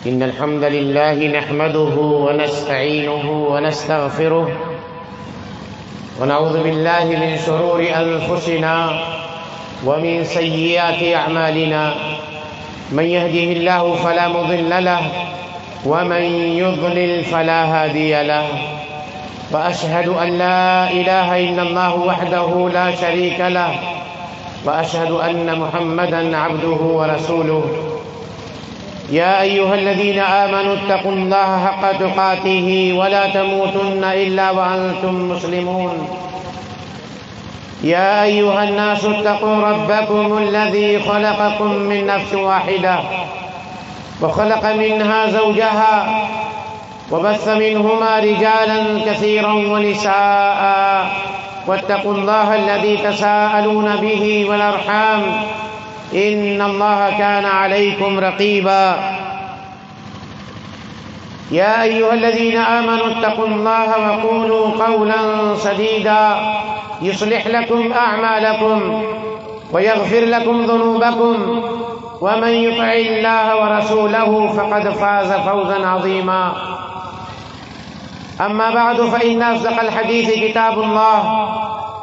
إن الحمد لله نحمده ونستعينه ونستغفره ونعوذ بالله من شرور أنفسنا ومن سيئات أعمالنا من يهده الله فلا مضل له ومن يضلل فلا هادي له وأشهد أن لا إله إلا الله وحده لا شريك له وأشهد أن محمدًا عبده ورسوله يا أيها الذين آمنوا اتقوا الله حق تقاته ولا تموتن إلا وأنتم مسلمون يا أيها الناس اتقوا ربكم الذي خلقكم من نفس واحدة وخلق منها زوجها وبث منهما رجالا كثيرا ونساء واتقوا الله الذي تساءلون به والأرحام إن الله كان عليكم رقيبا يا أيها الذين آمنوا اتقوا الله وقولوا قولا سديدا يصلح لكم أعمالكم ويغفر لكم ذنوبكم ومن يطع الله ورسوله فقد فاز فوزا عظيما أما بعد فإن أصدق الحديث كتاب الله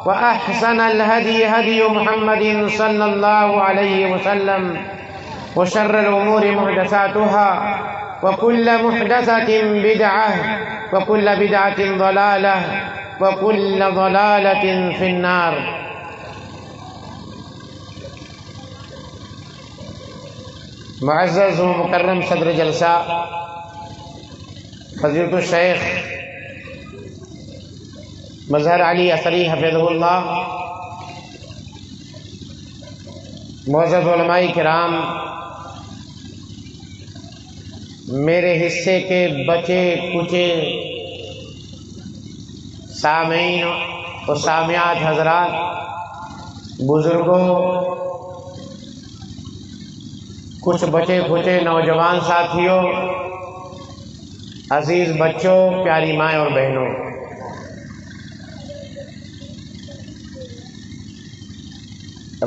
وأحسن الهدي هدي محمد صلى الله عليه وسلم وشر الأمور محدثاتها وكل محدثة بدعة وكل بدعة ضلالة وكل ضلالة في النار. معزز و مکرم صدر جلسہ فضیلۃ الشیخ مظہر علی اثری حفظہ اللہ، معزز علماء کرام، میرے حصے کے بچے کچے سامعین و سامعات حضرات، بزرگوں، کچھ بچے کچے نوجوان ساتھیوں، عزیز بچوں، پیاری مائیں اور بہنوں،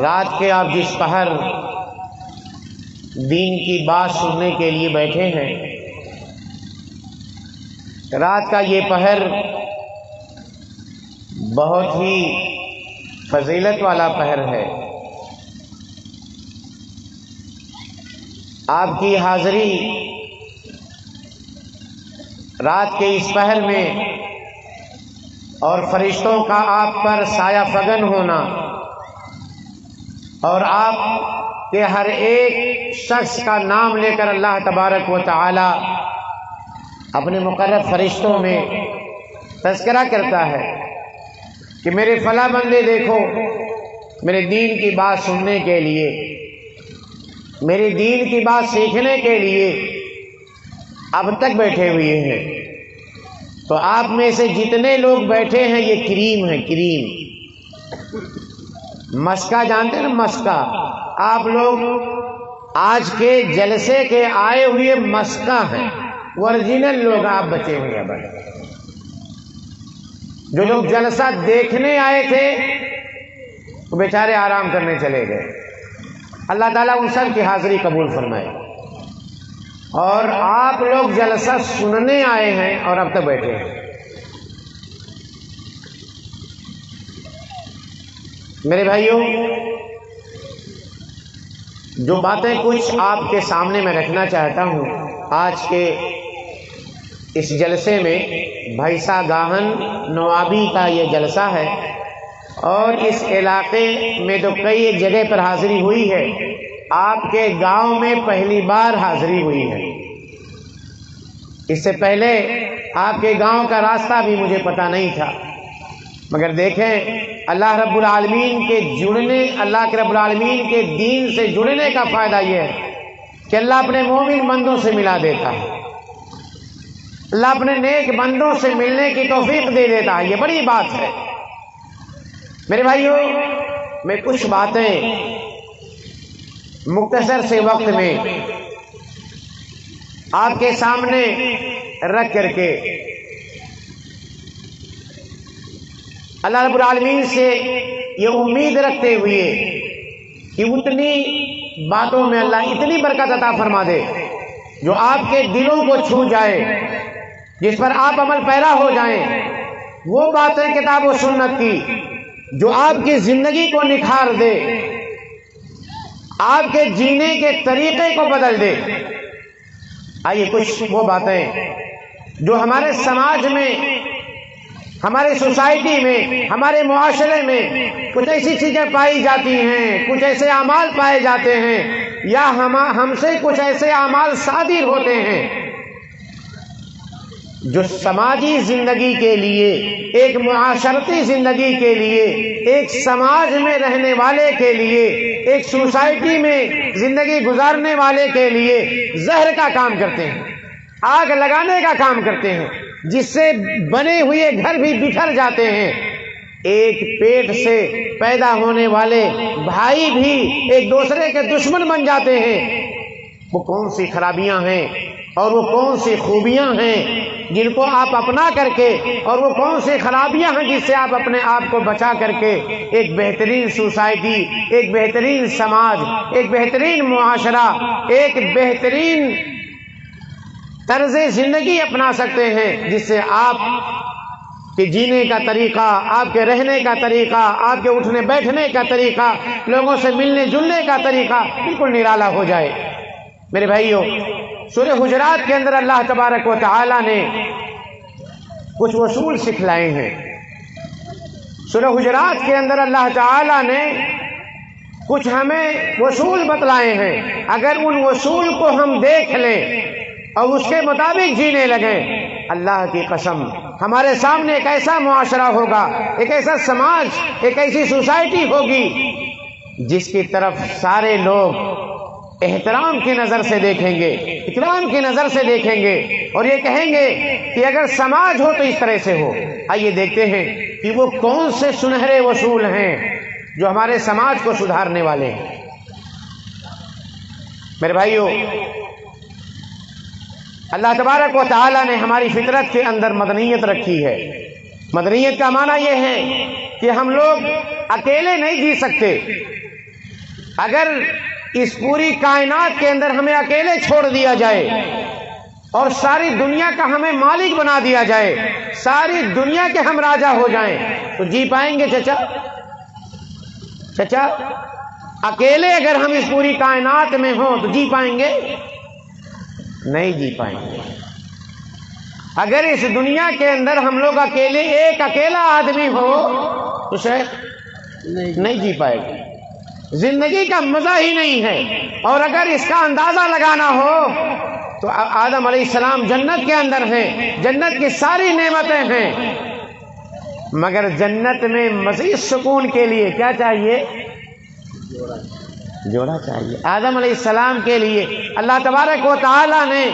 رات کے آپ جس پہر دین کی بات سننے کے لیے بیٹھے ہیں، رات کا یہ پہر بہت ہی فضیلت والا پہر ہے۔ آپ کی حاضری رات کے اس پہر میں اور فرشتوں کا آپ پر سایہ فگن ہونا اور آپ کے ہر ایک شخص کا نام لے کر اللہ تبارک و تعالی اپنے مقرر فرشتوں میں تذکرہ کرتا ہے کہ میرے فلاں بندے دیکھو میرے دین کی بات سننے کے لیے، میری دین کی بات سیکھنے کے لیے اب تک بیٹھے ہوئے ہیں۔ تو آپ میں سے جتنے لوگ بیٹھے ہیں یہ کریم ہے، کریم، مسکا جانتے ہیں نا، مسکا، آپ لوگ آج کے جلسے کے آئے ہوئے مسکا ہیں، ورجنل لوگ آپ بچے ہوئے ہیں۔ جو لوگ جلسہ دیکھنے آئے تھے وہ بیچارے آرام کرنے چلے گئے۔ اللہ تعالیٰ ان سب کی حاضری قبول فرمائے۔ اور آپ لوگ جلسہ سننے آئے ہیں اور اب تک بیٹھے ہیں۔ میرے بھائیوں، جو باتیں کچھ آپ کے سامنے میں رکھنا چاہتا ہوں، آج کے اس جلسے میں بھیسا گاہن نوابی کا یہ جلسہ ہے اور اس علاقے میں تو کئی جگہ پر حاضری ہوئی ہے، آپ کے گاؤں میں پہلی بار حاضری ہوئی ہے۔ اس سے پہلے آپ کے گاؤں کا راستہ بھی مجھے پتہ نہیں تھا، مگر دیکھیں اللہ رب العالمین کے جڑنے، اللہ کے رب العالمین کے دین سے جڑنے کا فائدہ یہ ہے کہ اللہ اپنے مومن بندوں سے ملا دیتا ہے، اللہ اپنے نیک بندوں سے ملنے کی توفیق دے دیتا ہے، یہ بڑی بات ہے۔ میرے بھائیوں، میں کچھ باتیں مختصر سے وقت میں آپ کے سامنے رکھ کر کے اللہ رب العالمین سے یہ امید رکھتے ہوئے کہ اتنی باتوں میں اللہ اتنی برکت عطا فرما دے جو آپ کے دلوں کو چھو جائے، جس پر آپ عمل پیرا ہو جائیں، وہ باتیں کتاب و سنت کی جو آپ کی زندگی کو نکھار دے، آپ کے جینے کے طریقے کو بدل دے۔ آئیے کچھ وہ باتیں جو ہمارے سماج میں، ہمارے سوسائٹی میں، ہمارے معاشرے میں کچھ ایسی چیزیں پائی جاتی ہیں، کچھ ایسے اعمال پائے جاتے ہیں، یا ہم سے کچھ ایسے اعمال صادر ہوتے ہیں جو سماجی زندگی کے لیے، ایک معاشرتی زندگی کے لیے، ایک سماج میں رہنے والے کے لیے، ایک سوسائٹی میں زندگی گزارنے والے کے لیے زہر کا کام کرتے ہیں، آگ لگانے کا کام کرتے ہیں، جس سے بنے ہوئے گھر بھی بکھر جاتے ہیں۔ ایک پیٹ سے پیدا ہونے والے بھائی بھی ایک دوسرے کے دشمن بن جاتے ہیں۔ وہ کون سی خرابیاں ہیں اور وہ کون سی خوبیاں ہیں جن کو آپ اپنا کر کے، اور وہ کون سی خرابیاں ہیں جس سے آپ اپنے آپ کو بچا کر کے ایک بہترین سوسائٹی، ایک بہترین سماج، ایک بہترین معاشرہ، ایک بہترین طرز زندگی اپنا سکتے ہیں، جس سے آپ کے جینے کا طریقہ، آپ کے رہنے کا طریقہ، آپ کے اٹھنے بیٹھنے کا طریقہ، لوگوں سے ملنے جلنے کا طریقہ بالکل نرالا ہو جائے۔ میرے بھائیوں، سورہ حجرات کے اندر اللہ تبارک و تعالی نے کچھ اصول سکھلائے ہیں۔ سورہ حجرات کے اندر اللہ تعالی نے کچھ ہمیں اصول بتلائے ہیں۔ اگر ان اصول کو ہم دیکھ لیں اور اس کے مطابق جینے لگیں، اللہ کی قسم ہمارے سامنے ایک ایسا معاشرہ ہوگا، ایک ایسا سماج، ایک ایسی سوسائٹی ہوگی جس کی طرف سارے لوگ احترام کی نظر سے دیکھیں گے، اکرام کی نظر سے دیکھیں گے، اور یہ کہیں گے کہ اگر سماج ہو تو اس طرح سے ہو۔ آئیے دیکھتے ہیں کہ وہ کون سے سنہرے اصول ہیں جو ہمارے سماج کو سدھارنے والے ہیں۔ میرے بھائیوں، اللہ تبارک و تعالی نے ہماری فطرت کے اندر مدنیت رکھی ہے۔ مدنیت کا معنی یہ ہے کہ ہم لوگ اکیلے نہیں جی سکتے۔ اگر اس پوری کائنات کے اندر ہمیں اکیلے چھوڑ دیا جائے اور ساری دنیا کا ہمیں مالک بنا دیا جائے، ساری دنیا کے ہم راجا ہو جائیں، تو جی پائیں گے چچا؟ اکیلے اگر ہم اس پوری کائنات میں ہوں تو جی پائیں گے؟ نہیں جی پائیں گے۔ اگر اس دنیا کے اندر ہم لوگ اکیلے، ایک اکیلا آدمی ہو تو شاید نہیں جی پائے گا، زندگی کا مزہ ہی نہیں ہے۔ اور اگر اس کا اندازہ لگانا ہو تو آدم علیہ السلام جنت کے اندر ہیں، جنت کی ساری نعمتیں ہیں، مگر جنت میں مزید سکون کے لیے کیا چاہیے؟ جوڑا چاہیے۔ آدم علیہ السلام کے لیے اللہ تبارک و تعالی نے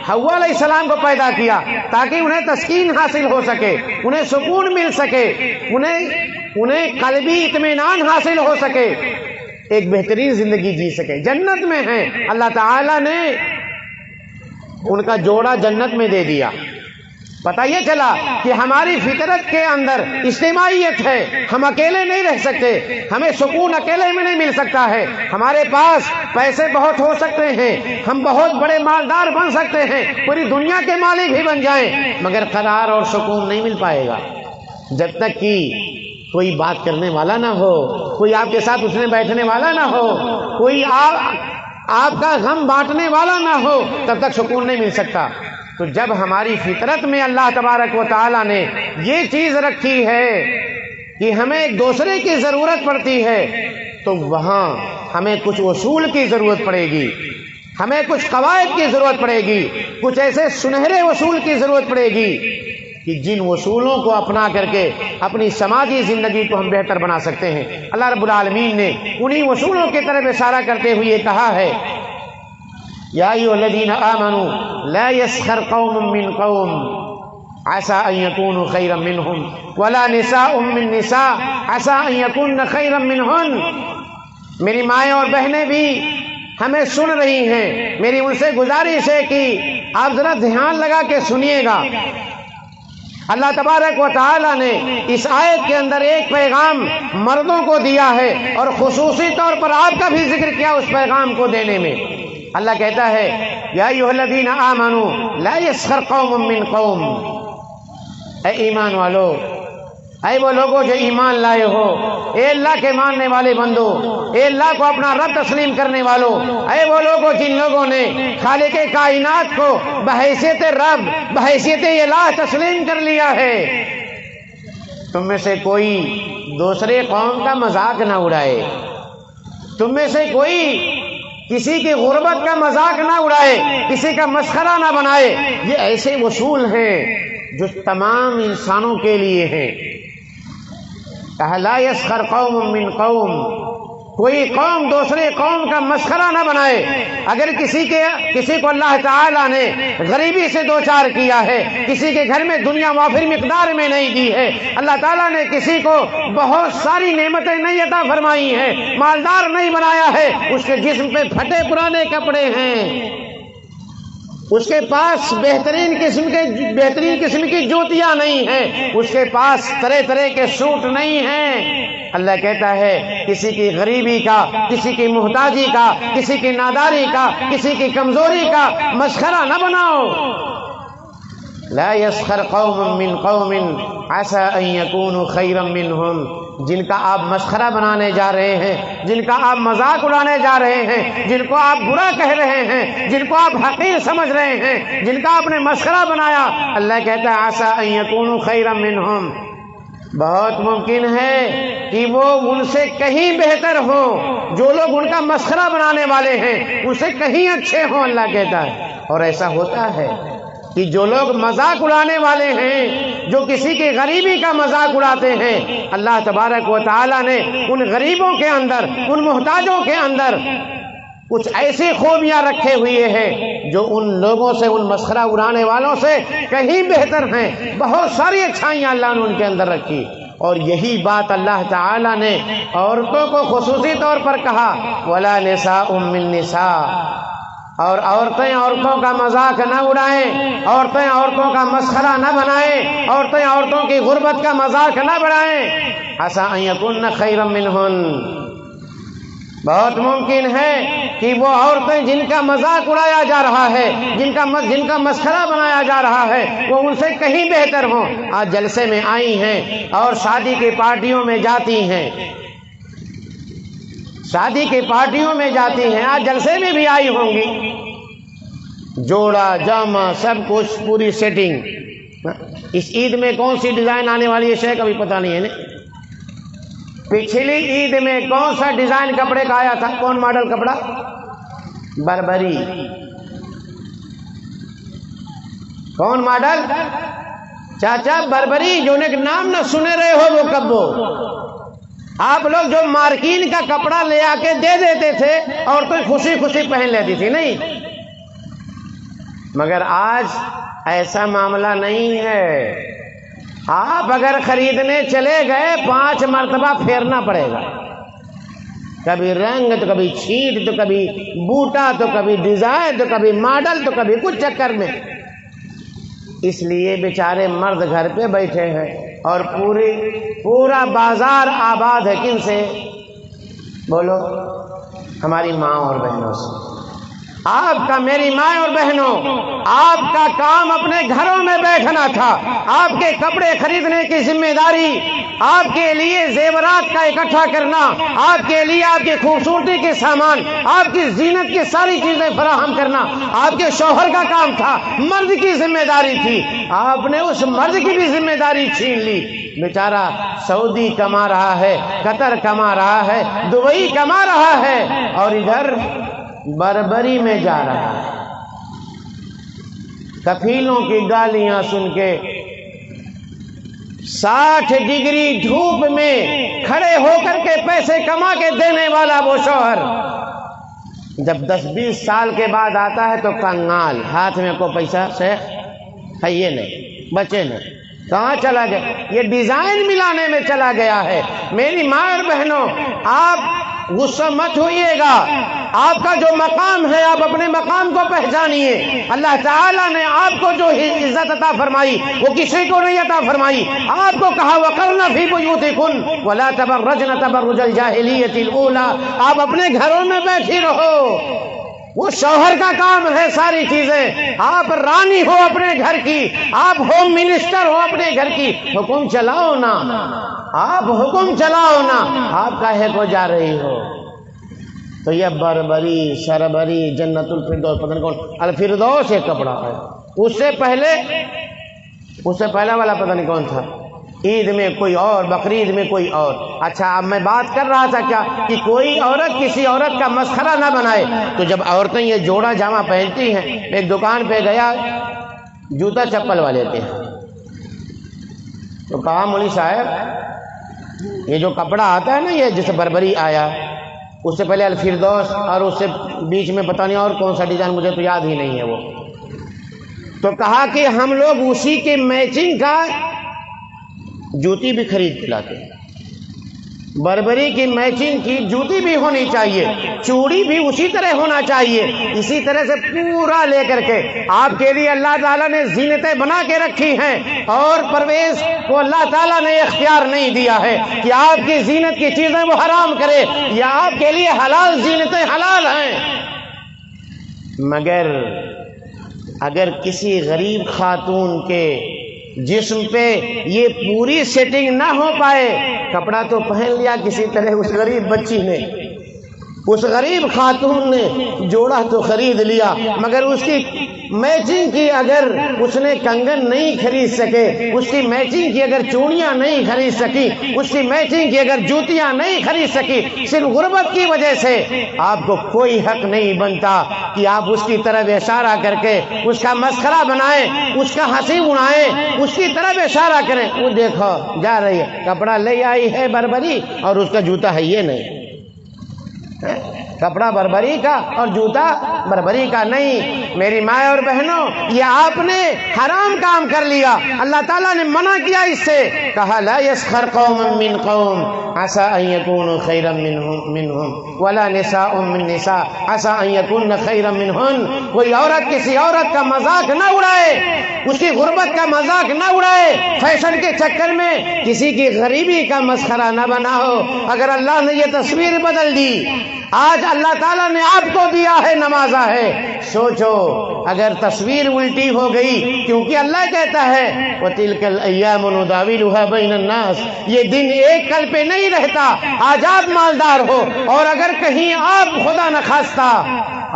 حوا علیہ السلام کو پیدا کیا تاکہ انہیں تسکین حاصل ہو سکے، انہیں سکون مل سکے، انہیں قلبی اطمینان حاصل ہو سکے، ایک بہترین زندگی جی سکے۔ جنت میں ہیں، اللہ تعالی نے ان کا جوڑا جنت میں دے دیا۔ پتہ یہ چلا کہ ہماری فطرت کے اندر اجتماعیت ہے، ہم اکیلے نہیں رہ سکتے، ہمیں سکون اکیلے میں نہیں مل سکتا ہے۔ ہمارے پاس پیسے بہت ہو سکتے ہیں، ہم بہت بڑے مالدار بن سکتے ہیں، پوری دنیا کے مالک بھی بن جائیں، مگر قرار اور سکون نہیں مل پائے گا جب تک کہ کوئی بات کرنے والا نہ ہو، کوئی آپ کے ساتھ اٹھنے بیٹھنے والا نہ ہو، کوئی آپ کا غم بانٹنے والا نہ ہو، تب تک سکون نہیں مل سکتا۔ تو جب ہماری فطرت میں اللہ تبارک و تعالی نے یہ چیز رکھی ہے کہ ہمیں ایک دوسرے کی ضرورت پڑتی ہے، تو وہاں ہمیں کچھ اصول کی ضرورت پڑے گی، ہمیں کچھ قواعد کی ضرورت پڑے گی، کچھ ایسے سنہرے اصول کی ضرورت پڑے گی کہ جن اصولوں کو اپنا کر کے اپنی سماجی زندگی کو ہم بہتر بنا سکتے ہیں۔ اللہ رب العالمین نے انہی اصولوں کی طرف اشارہ کرتے ہوئے کہا ہے، یا ایھا الذین آمنوا لا یسخر قوم من قوم عسى ان يكونوا خيرا منهم ولا نساء من نساء عسى ان يكون خيرا منهن۔ میری مائیں اور بہنیں بھی ہمیں سن رہی ہیں، میری ان سے گزارش ہے کہ آپ ذرا دھیان لگا کے سنیے گا۔ اللہ تبارک و تعالی نے اس آیت کے اندر ایک پیغام مردوں کو دیا ہے اور خصوصی طور پر آپ کا بھی ذکر کیا اس پیغام کو دینے میں۔ اللہ کہتا ہے یا ایھا الذین آمنوا لا یسخر قوم من قوم، اے ایمان والو، اے وہ لوگوں جو ایمان لائے ہو، اے اللہ کے ماننے والے بندو، اے اللہ کو اپنا رب تسلیم کرنے والو، اے وہ لوگوں جن لوگوں نے خالق کائنات کو بحیثیت رب، بحیثیت الہ تسلیم کر لیا ہے، تم میں سے کوئی دوسرے قوم کا مذاق نہ اڑائے، تم میں سے کوئی کسی کی غربت کا مذاق نہ اڑائے، کسی کا مسخرہ نہ بنائے۔ یہ ایسے اصول ہیں جو تمام انسانوں کے لیے ہیں۔ کہا لا یسخر قوم من قوم، کوئی قوم دوسرے قوم کا مسخرہ نہ بنائے۔ اگر کسی کو اللہ تعالیٰ نے غریبی سے دوچار کیا ہے، کسی کے گھر میں دنیا وافر مقدار میں نہیں دی ہے، اللہ تعالیٰ نے کسی کو بہت ساری نعمتیں نہیں عطا فرمائی ہیں، مالدار نہیں بنایا ہے، اس کے جسم پہ پھٹے پرانے کپڑے ہیں، اس کے پاس بہترین قسم کی جوتیاں نہیں ہیں، اس کے پاس طرح طرح کے سوٹ نہیں ہیں، اللہ کہتا ہے کسی کی غریبی کا، کسی کی محتاجی کا، کسی کی ناداری کا، کسی کی کمزوری کا مسخرہ نہ بناؤ۔ لا يسخر قوم من قوم عسى ان يكونوا خيرا منهم، جن کا آپ مسخرہ بنانے جا رہے ہیں، جن کا آپ مذاق اڑانے جا رہے ہیں، جن کو آپ برا کہہ رہے ہیں، جن کو آپ حقیر سمجھ رہے ہیں، جن کا آپ نے مسخرہ بنایا، اللہ کہتا ہے عسى ان يكونوا خيرا منهم، بہت ممکن ہے کہ وہ ان سے کہیں بہتر ہوں، جو لوگ ان کا مسخرہ بنانے والے ہیں ان سے کہیں اچھے ہوں، اللہ کہتا ہے۔ اور ایسا ہوتا ہے کہ جو لوگ مذاق اڑانے والے ہیں، جو کسی کی غریبی کا مذاق اڑاتے ہیں، اللہ تبارک و تعالیٰ نے ان غریبوں کے اندر، ان محتاجوں کے اندر کچھ ایسی خوبیاں رکھے ہوئے ہیں جو ان لوگوں سے، ان مسخرہ اڑانے والوں سے کہیں بہتر ہیں، بہت ساری اچھائیاں اللہ نے ان کے اندر رکھی۔ اور یہی بات اللہ تعالیٰ نے عورتوں کو خصوصی طور پر کہا وَلَا نِسَاءٌ مِّن نِّسَاءٍ، اور عورتیں عورتوں کا مذاق نہ اڑائیں، عورتیں عورتوں کا مسخرہ نہ بنائیں، عورتیں عورتوں کی غربت کا مذاق نہ بنائیں۔ عسیٰ ان یکن خیرا منہن، بہت ممکن ہے کہ وہ عورتیں جن کا مذاق اڑایا جا رہا ہے، جن کا مسخرہ بنایا جا رہا ہے، وہ ان سے کہیں بہتر ہوں۔ آج جلسے میں آئی ہیں اور شادی کی پارٹیوں میں جاتی ہیں، شادی کی پارٹیوں میں جاتی ہیں، آج جلسے میں بھی آئی ہوں گی، جوڑا جامہ سب کچھ پوری سیٹنگ۔ اس عید میں کون سی ڈیزائن آنے والی ہے شے کبھی پتہ نہیں ہے نا؟ پچھلی عید میں کون سا ڈیزائن کپڑے کا آیا تھا؟ کون ماڈل کپڑا؟ بربری۔ کون ماڈل؟ چاچا بربری، جو نے نام نہ سنے رہے ہو وہ کب ہو؟ آپ لوگ جو مارکین کا کپڑا لے آ کے دے دیتے تھے اور کوئی خوشی خوشی پہن لیتی تھی، نہیں؟ مگر آج ایسا معاملہ نہیں ہے، آپ اگر خریدنے چلے گئے 5 مرتبہ پھیرنا پڑے گا، کبھی رنگ تو کبھی چھیٹ تو کبھی بوٹا تو کبھی ڈیزائن تو کبھی ماڈل تو کبھی کچھ چکر میں۔ اس لیے بیچارے مرد گھر پہ بیٹھے ہیں اور پورا بازار آباد ہے، کن سے؟ بولو، ہماری ماں اور بہنوں سے۔ آپ کا، میری ماں اور بہنوں، آپ کا کام اپنے گھروں میں بیٹھنا تھا، آپ کے کپڑے خریدنے کی ذمہ داری، آپ کے لیے زیورات کا اکٹھا کرنا، آپ کے لیے آپ کی خوبصورتی کے سامان، آپ کی زینت کی ساری چیزیں فراہم کرنا آپ کے شوہر کا کام تھا، مرد کی ذمہ داری تھی۔ آپ نے اس مرد کی بھی ذمہ داری چھین لی، بیچارہ سعودی کما رہا ہے، قطر کما رہا ہے، دبئی کما رہا ہے، اور ادھر بربری میں جا رہا ہے، کفیلوں کی گالیاں سن کے 60 ڈگری دھوپ میں کھڑے ہو کر کے پیسے کما کے دینے والا وہ شوہر جب 10-20 سال کے بعد آتا ہے تو کنگال، ہاتھ میں کوئی پیسہ سے ہے یہ نہیں، بچے نہیں، کہاں چلا گیا؟ یہ ڈیزائن ملانے میں چلا گیا ہے۔ میری ماں اور بہنوں، آپ غصہ مت ہوئیے گا، آپ کا جو مقام ہے آپ اپنے مقام کو پہچانیے۔ اللہ تعالیٰ نے آپ کو جو عزت عطا فرمائی وہ کسی کو نہیں عطا فرمائی۔ آپ کو کہا وَقَرْنَ فِي بُيُوتِكُنَّ وَلَا تَبَرَّجْنَ تَبَرُّجَ الْجَاهِلِيَّةِ الْأُولَىٰ، آپ اپنے گھروں میں بیٹھی رہو، وہ شوہر کا کام ہے ساری چیزیں. آپ رانی ہو اپنے گھر کی, آپ ہوم منسٹر ہو اپنے گھر کی, حکم چلاؤ نا, آپ حکم چلاؤ نا, آپ کاہے کو جا رہی ہو؟ تو یہ بربری, شربری, جنت الفردوس, پتہ نہیں کون الفردوس ایک کپڑا ہے. اس سے پہلا والا پتہ نہیں کون تھا, عید میں کوئی اور, بقرعید میں کوئی اور. اچھا, اب میں بات کر رہا تھا کیا کہ کوئی عورت کسی عورت کا مسخرہ نہ بنائے. تو جب عورتیں یہ جوڑا جامہ پہنتی ہیں, ایک دکان پہ گیا, جوتا چپل والے تھے, تو کہا مولوی صاحب یہ جو کپڑا آتا ہے نا, یہ جیسے بربری آیا, اس سے پہلے الفردوس, اور اس سے بیچ میں پتہ نہیں اور کون سا ڈیزائن, مجھے تو یاد ہی نہیں ہے وہ. تو کہا کہ ہم لوگ اسی کے میچنگ کا جوتی بھی خرید کے لاتے ہیں, بربری کی میچنگ کی جوتی بھی ہونی چاہیے, چوڑی بھی اسی طرح ہونا چاہیے. اسی طرح سے پورا لے کر کے آپ کے لیے اللہ تعالیٰ نے زینتیں بنا کے رکھی ہیں, اور پرویز کو اللہ تعالیٰ نے اختیار نہیں دیا ہے کہ آپ کی زینت کی چیزیں وہ حرام کرے, یا آپ کے لیے حلال زینتیں حلال ہیں. مگر اگر کسی غریب خاتون کے جسم پہ یہ پوری سیٹنگ نہ ہو پائے, کپڑا تو پہن لیا کسی طرح اس غریب بچی نے, اس غریب خاتون نے جوڑا تو خرید لیا, مگر اس کی میچنگ کی اگر اس نے کنگن نہیں خرید سکے, اس کی میچنگ کی اگر چوڑیاں نہیں خرید سکی, اس کی میچنگ کی اگر جوتیاں نہیں خرید سکی, صرف غربت کی وجہ سے آپ کو کوئی حق نہیں بنتا کہ آپ اس کی طرف اشارہ کر کے اس کا مسخرہ بنائیں, اس کا ہنسی اڑائیں, اس کی طرف اشارہ کریں. وہ دیکھو جا رہی ہے, کپڑا لے آئی ہے بربری اور اس کا جوتا ہے یہ نہیں, کپڑا بربری کا اور جوتا بربری کا نہیں. میری ماں اور بہنوں, یہ آپ نے حرام کام کر لیا. اللہ تعالیٰ نے منع کیا اس سے, کہا لا يسخر قوم من قوم عسى ان يكونوا خيرا منهم ولا نساء من نساء عسى ان يكون خيرا منهن. کوئی عورت کسی عورت کا مذاق نہ اڑائے, اس کی غربت کا مذاق نہ اڑائے, فیشن کے چکر میں کسی کی غریبی کا مسخرہ نہ بناؤ. اگر اللہ نے یہ تصویر بدل دی, آج اللہ تعالیٰ نے آپ کو دیا ہے, نوازا ہے, سوچو اگر تصویر الٹی ہو گئی, کیونکہ اللہ کہتا ہے وَتِلْكَ الْأَيَّامُ نُدَاوِلُهَا بَيْنَ النَّاسِ, یہ دن ایک کل پہ نہیں رہتا. آج آپ مالدار ہو اور اگر کہیں آپ خدا نخواستہ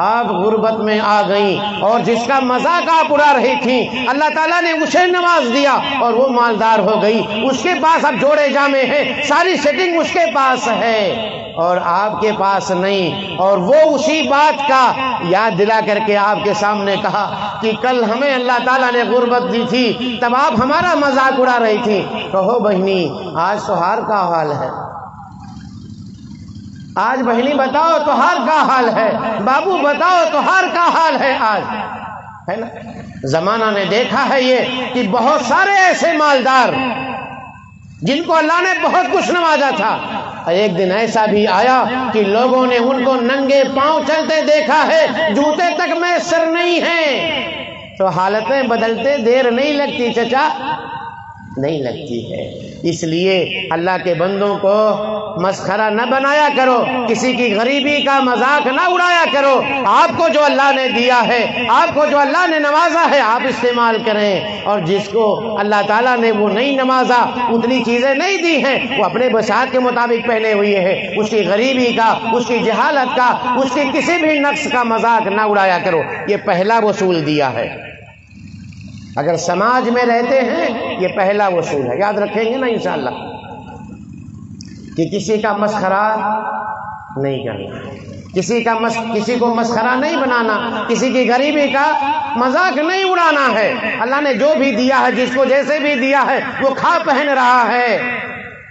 آپ غربت میں آ گئیں, اور جس کا مذاق آپ اڑا رہی تھیں, اللہ تعالیٰ نے اسے نواز دیا اور وہ مالدار ہو گئی. اس کے پاس اب جوڑے جامے ہیں, ساری سیٹنگ اس کے پاس ہے اور آپ کے پاس نہیں, اور وہ اسی بات کا یاد دلا کر کے آپ کے سامنے کہا کہ کل ہمیں اللہ تعالیٰ نے غربت دی تھی, تب آپ ہمارا مذاق اڑا رہی تھی. کہو بہنی, آج تو ہار کا حال ہے, آج بہنی بتاؤ تو ہار کا حال ہے, بابو بتاؤ تو ہار کا حال ہے آج, ہے نا. زمانہ نے دیکھا ہے یہ کہ بہت سارے ایسے مالدار جن کو اللہ نے بہت کچھ نوازا تھا, ایک دن ایسا بھی آیا کہ لوگوں نے ان کو ننگے پاؤں چلتے دیکھا ہے, جوتے تک میسر نہیں ہیں. تو حالتیں بدلتے دیر نہیں لگتی چچا, نہیں لگتی ہے. اس لیے اللہ کے بندوں کو مسخرہ نہ بنایا کرو, کسی کی غریبی کا مذاق نہ اڑایا کرو. آپ کو جو اللہ نے دیا ہے, آپ کو جو اللہ نے نوازا ہے, آپ استعمال کریں, اور جس کو اللہ تعالیٰ نے وہ نہیں نوازا, اتنی چیزیں نہیں دی ہیں, وہ اپنے بساط کے مطابق پہنے ہوئے ہیں, اس کی غریبی کا, اس کی جہالت کا, اس کی کسی بھی نقص کا مذاق نہ اڑایا کرو. یہ پہلا وصول دیا ہے. اگر سماج میں رہتے ہیں, یہ پہلا وصول ہے, یاد رکھیں گے نا انشاءاللہ, کہ کسی کا مسخرہ نہیں کرنا, کسی کو مسخرہ نہیں بنانا, کسی کی غریبی کا مذاق نہیں اڑانا ہے. اللہ نے جو بھی دیا ہے, جس کو جیسے بھی دیا ہے, وہ کھا پہن رہا ہے.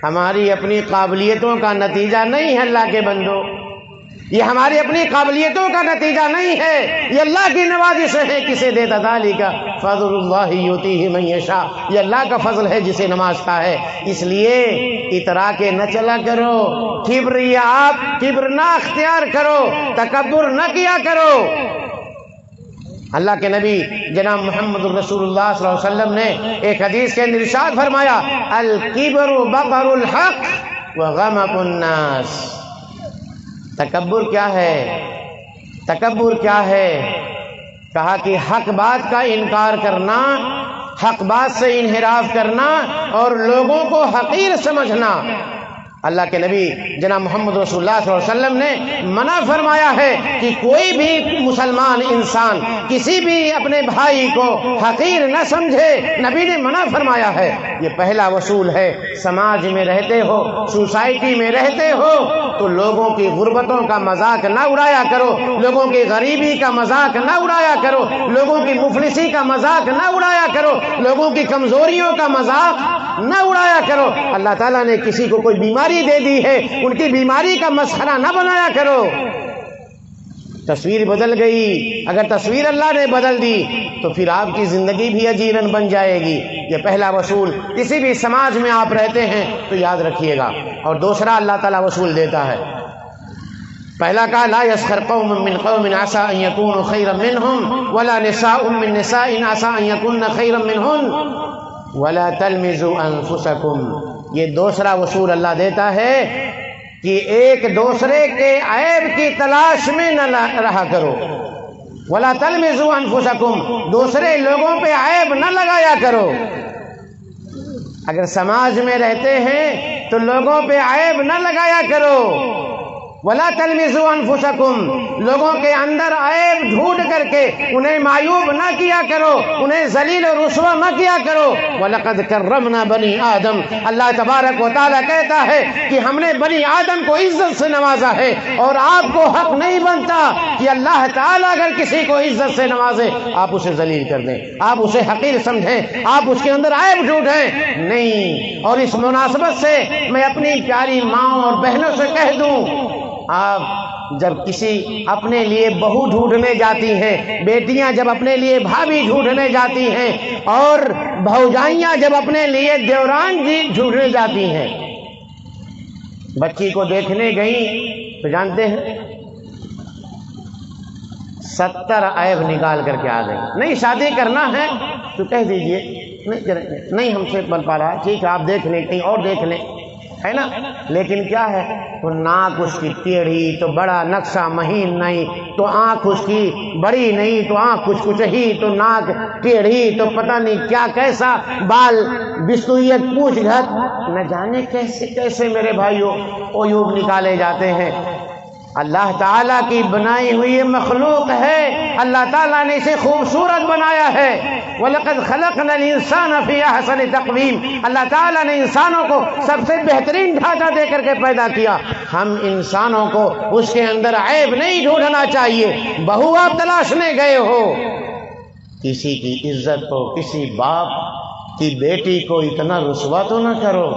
ہماری اپنی قابلیتوں کا نتیجہ نہیں ہے اللہ کے بندو, یہ ہماری اپنی قابلیتوں کا نتیجہ نہیں ہے, یہ اللہ کی نوازش ہے. کسے دیتا ذالک فضل اللہ یؤتیہ من یشاء, یہ اللہ کا فضل ہے جسے نوازتا ہے. اس لیے اترا کے نہ چلا کرو, کبر نہ اختیار کرو, تکبر نہ کیا کرو. اللہ کے نبی جناب محمد رسول اللہ صلی اللہ علیہ وسلم نے ایک حدیث کے اندر ارشاد فرمایا, الکبر بطر الحق وغمط الناس. تکبر کیا ہے؟ تکبر کیا ہے؟ کہا کہ حق بات کا انکار کرنا، حق بات سے انحراف کرنا اور لوگوں کو حقیر سمجھنا۔ اللہ کے نبی جناب محمد رسول اللہ صلی اللہ علیہ وسلم نے منع فرمایا ہے کہ کوئی بھی مسلمان انسان کسی بھی اپنے بھائی کو حقیر نہ سمجھے، نبی نے منع فرمایا ہے۔ یہ پہلا اصول ہے۔ سماج میں رہتے ہو، سوسائٹی میں رہتے ہو تو لوگوں کی غربتوں کا مذاق نہ اڑایا کرو، لوگوں کی غریبی کا مذاق نہ اڑایا کرو، لوگوں کی مفلسی کا مذاق نہ اڑایا کرو، لوگوں کی کمزوریوں کا مذاق نہ اڑایا کرو۔ اللہ تعالیٰ نے کسی کو کوئی بیماری دے دی ہے، ان کی بیماری کا مسخرہ نہ بنایا کرو۔ تصویر بدل گئی، اگر تصویر اللہ نے بدل دی تو پھر آپ کی زندگی بھی عجیباً بن جائے گی۔ یہ پہلا اصول کسی بھی سماج میں آپ رہتے ہیں تو یاد رکھیے گا۔ اور دوسرا اللہ تعالیٰ اصول دیتا ہے، پہلا کہا لا يسخر قوم من قوم عسى ان يكونوا خيرا منهم ولا نساء من نساء عسى ان يكون خيرا منهن ولا تلمزوا انفسكم۔ یہ دوسرا اصول اللہ دیتا ہے کہ ایک دوسرے کے عیب کی تلاش میں نہ رہا کرو۔ ولا تلمزوا انفسکم، دوسرے لوگوں پہ عیب نہ لگایا کرو۔ اگر سماج میں رہتے ہیں تو لوگوں پہ عیب نہ لگایا کرو۔ ولا تلمزوا انفسکم، لوگوں کے اندر عیب ڈھونڈ کر کے انہیں معیوب نہ کیا کرو، انہیں ذلیل و رسوا نہ کیا کرو۔ وَلَقَدْ كَرَّمْنَا بَنِي آدم، اللہ تبارک و تعالیٰ کہتا ہے کہ ہم نے بنی آدم کو عزت سے نوازا ہے، اور آپ کو حق نہیں بنتا کہ اللہ تعالیٰ اگر کسی کو عزت سے نوازے آپ اسے ذلیل کر دیں، آپ اسے حقیر سمجھیں، آپ اس کے اندر عیب ڈھونڈیں، نہیں۔ اور اس مناسبت سے میں اپنی پیاری ماں اور بہنوں سے کہہ دوں، آپ جب کسی اپنے لیے بہو ڈھونڈنے جاتی ہیں، بیٹیاں جب اپنے لیے بھابھی ڈھونڈنے جاتی ہیں، اور بھوجائیاں جب اپنے لیے دیوران جی ڈھونڈنے جاتی ہیں، بچی کو دیکھنے گئیں تو جانتے ہیں 70 عیب نکال کر کے آ گئی۔ نہیں شادی کرنا ہے تو کہہ دیجئے نہیں ہم سے بن پا رہا، ٹھیک ہے آپ دیکھ لیں، کہیں اور دیکھ لیں، ہے نا۔ لیکن کیا ہے، تو ناک اس کی ٹیڑھی تو بڑا نقشہ مہین نہیں، تو آنکھ اس کی بڑی نہیں تو آنکھ کچھ کچھ ہی، تو ناک ٹیڑھی تو پتہ نہیں کیا کیسا، بال بستویت پوچھ گھٹ، نہ جانے کیسے کیسے میرے بھائیوں عیوب نکالے جاتے ہیں۔ اللہ تعالیٰ کی بنائی ہوئی مخلوق ہے، اللہ تعالیٰ نے اسے خوبصورت بنایا ہے۔ وَلَقَدْ خَلَقْنَا الْإِنسَانَ فِي أَحْسَنِ تَقْوِيمٍ، اللہ تعالیٰ نے انسانوں کو سب سے بہترین ڈھانچہ دے کر کے پیدا کیا۔ ہم انسانوں کو اس کے اندر عیب نہیں ڈھونڈنا چاہیے۔ بہو آپ تلاشنے گئے ہو، کسی کی عزت کو، کسی باپ کی بیٹی کو اتنا رسوا تو نہ کرو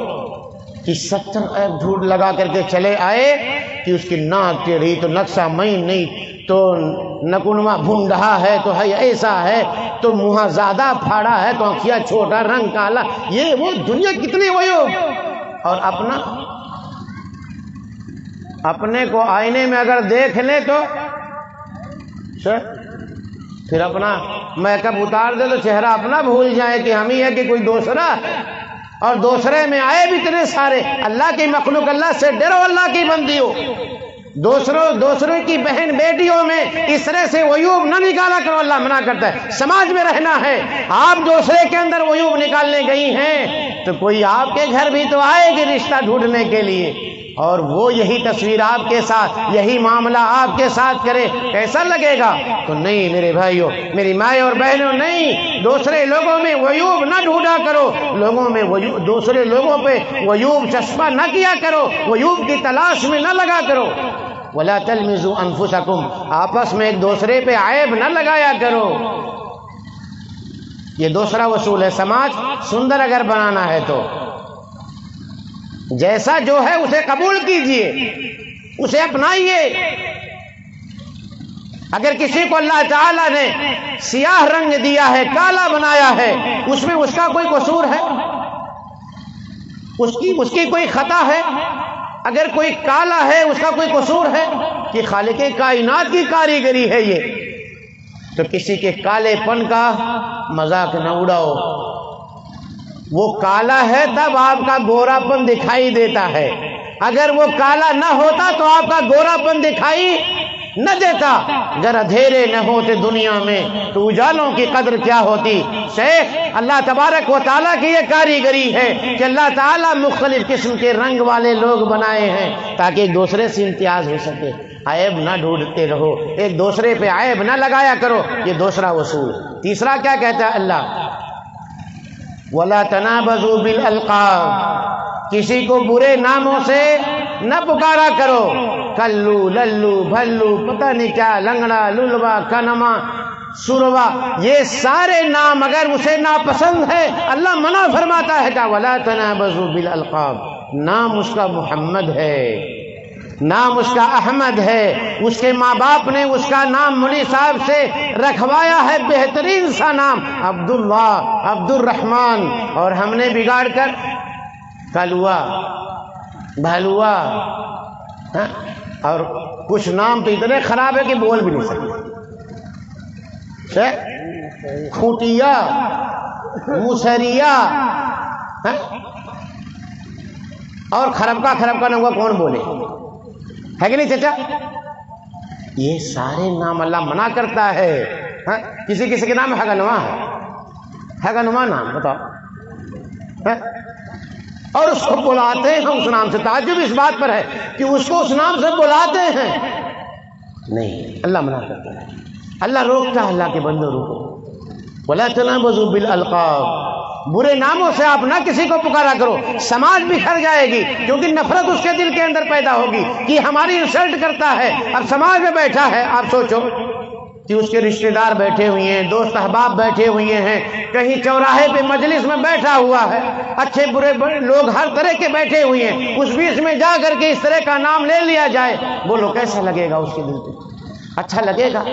کہ 70 عیب ڈھونڈ لگا کر کے چلے آئے کہ اس کی ناک ٹیڑھی تو نقشہ مہین نہیں، تو نکنواں بھونڈا ہے تو ہے ایسا ہے، تو منہ زیادہ پھاڑا ہے تو آنکھیاں چھوٹا، رنگ کالا، یہ وہ دنیا کتنے عیوب۔ اور اپنے کو آئینے میں اگر دیکھ لیں تو پھر اپنا میک اپ اتار دے تو چہرہ اپنا بھول جائے کہ ہم ہی ہے کہ کوئی دوسرا، اور دوسرے میں آئے بھی اتنے سارے۔ اللہ کی مخلوق، اللہ سے ڈرو، اللہ کی بندی ہو۔ دوسروں کی بہن بیٹیوں میں اس طرح سے عیوب نہ نکالا کرو، اللہ منع کرتا ہے۔ سماج میں رہنا ہے، آپ دوسرے کے اندر عیوب نکالنے گئی ہیں تو کوئی آپ کے گھر بھی تو آئے گی رشتہ ڈھونڈنے کے لیے، اور وہ یہی تصویر آپ کے ساتھ، یہی معاملہ آپ کے ساتھ کرے، کیسا لگے گا؟ تو نہیں میرے بھائیوں، میری مائیں اور بہنوں، نہیں، دوسرے لوگوں میں عیوب نہ ڈھونڈا کرو، لوگوں میں دوسرے لوگوں پہ عیوب چشمہ نہ کیا کرو، عیوب کی تلاش میں نہ لگا کرو۔ وَلَا تَلْمِزُوا أَنفُسَكُمْ، آپس میں ایک دوسرے پہ عیب نہ لگایا کرو۔ یہ دوسرا اصول ہے۔ سماج سندر اگر بنانا ہے تو جیسا جو ہے اسے قبول کیجئے، اسے اپنائیے۔ اگر کسی کو اللہ تعالیٰ نے سیاہ رنگ دیا ہے، کالا بنایا ہے، اس میں اس کا کوئی قصور ہے؟ اس کی کوئی خطا ہے؟ اگر کوئی کالا ہے اس کا کوئی قصور ہے؟ کہ خالق کائنات کی کاریگری ہے یہ، تو کسی کے کالے پن کا مذاق نہ اڑاؤ۔ وہ کالا ہے تب آپ کا گورا پن دکھائی دیتا ہے، اگر وہ کالا نہ ہوتا تو آپ کا گورا پن دکھائی نہ دیتا اگر اندھیرے نہ ہوتے دنیا میں تو اجالوں کی قدر کیا ہوتی۔ شیخ اللہ تبارک و تعالیٰ کی یہ کاریگری ہے کہ اللہ تعالیٰ مختلف قسم کے رنگ والے لوگ بنائے ہیں تاکہ ایک دوسرے سے امتیاز ہو سکے۔ عیب نہ ڈھونڈتے رہو، ایک دوسرے پہ عیب نہ لگایا کرو، یہ دوسرا اصول۔ تیسرا کیا کہتا ہے اللہ؟ وَلَا تَنَابَزُوا بِالْأَلْقَابِ، کسی کو برے ناموں سے نہ پکارا کرو۔ کلو، للو، بھلو، پتہ نہیں کیا، لنگڑا، للوا، کنما، سروا، یہ سارے نام اگر اسے ناپسند ہے اللہ منع فرماتا ہے کہ وَلَا تَنَابَزُوا بِالْأَلْقَابِ، نام اس کا محمد ہے، نام اس کا احمد ہے، اس کے ماں باپ نے اس کا نام مولوی صاحب سے رکھوایا ہے بہترین سا نام عبداللہ، عبد الرحمن، اور ہم نے بگاڑ کر کلوا، بھلوا، اور کچھ نام تو اتنے خراب ہے کہ بول بھی نہیں سکتے، کھوٹیا، مسریا، اور خرب کا نہ ہوا کون بولے، ہے کہ نہیں چچا؟ یہ سارے نام اللہ منع کرتا ہے۔ کسی کسی کے نام ہگنوا ہے، ہگنوا نام بتاؤ، اور اس کو بلاتے ہیں اس نام سے۔ تعجب اس بات پر ہے کہ اس کو اس نام سے بلاتے ہیں، نہیں، اللہ منع کرتا ہے، اللہ روکتا ہے، اللہ کے بندوں روکو۔ وَلَا تَنَابَزُوا بِالْأَلْقَابِ، برے ناموں سے آپ نہ کسی کو پکارا کرو، سماج بکھر جائے گی، کیونکہ نفرت اس کے دل کے اندر پیدا ہوگی کہ ہماری انسلٹ کرتا ہے۔ اب سماج میں بیٹھا ہے، آپ سوچو کہ اس کے رشتہ دار بیٹھے ہوئے ہیں، دوست احباب بیٹھے ہوئے ہیں، کہیں چوراہے پہ مجلس میں بیٹھا ہوا ہے، اچھے برے لوگ ہر طرح کے بیٹھے ہوئے ہیں، اس بیچ میں جا کر کے اس طرح کا نام لے لیا جائے، بولو کیسا لگے گا اس کے دل پہ؟ اچھا لگے گا؟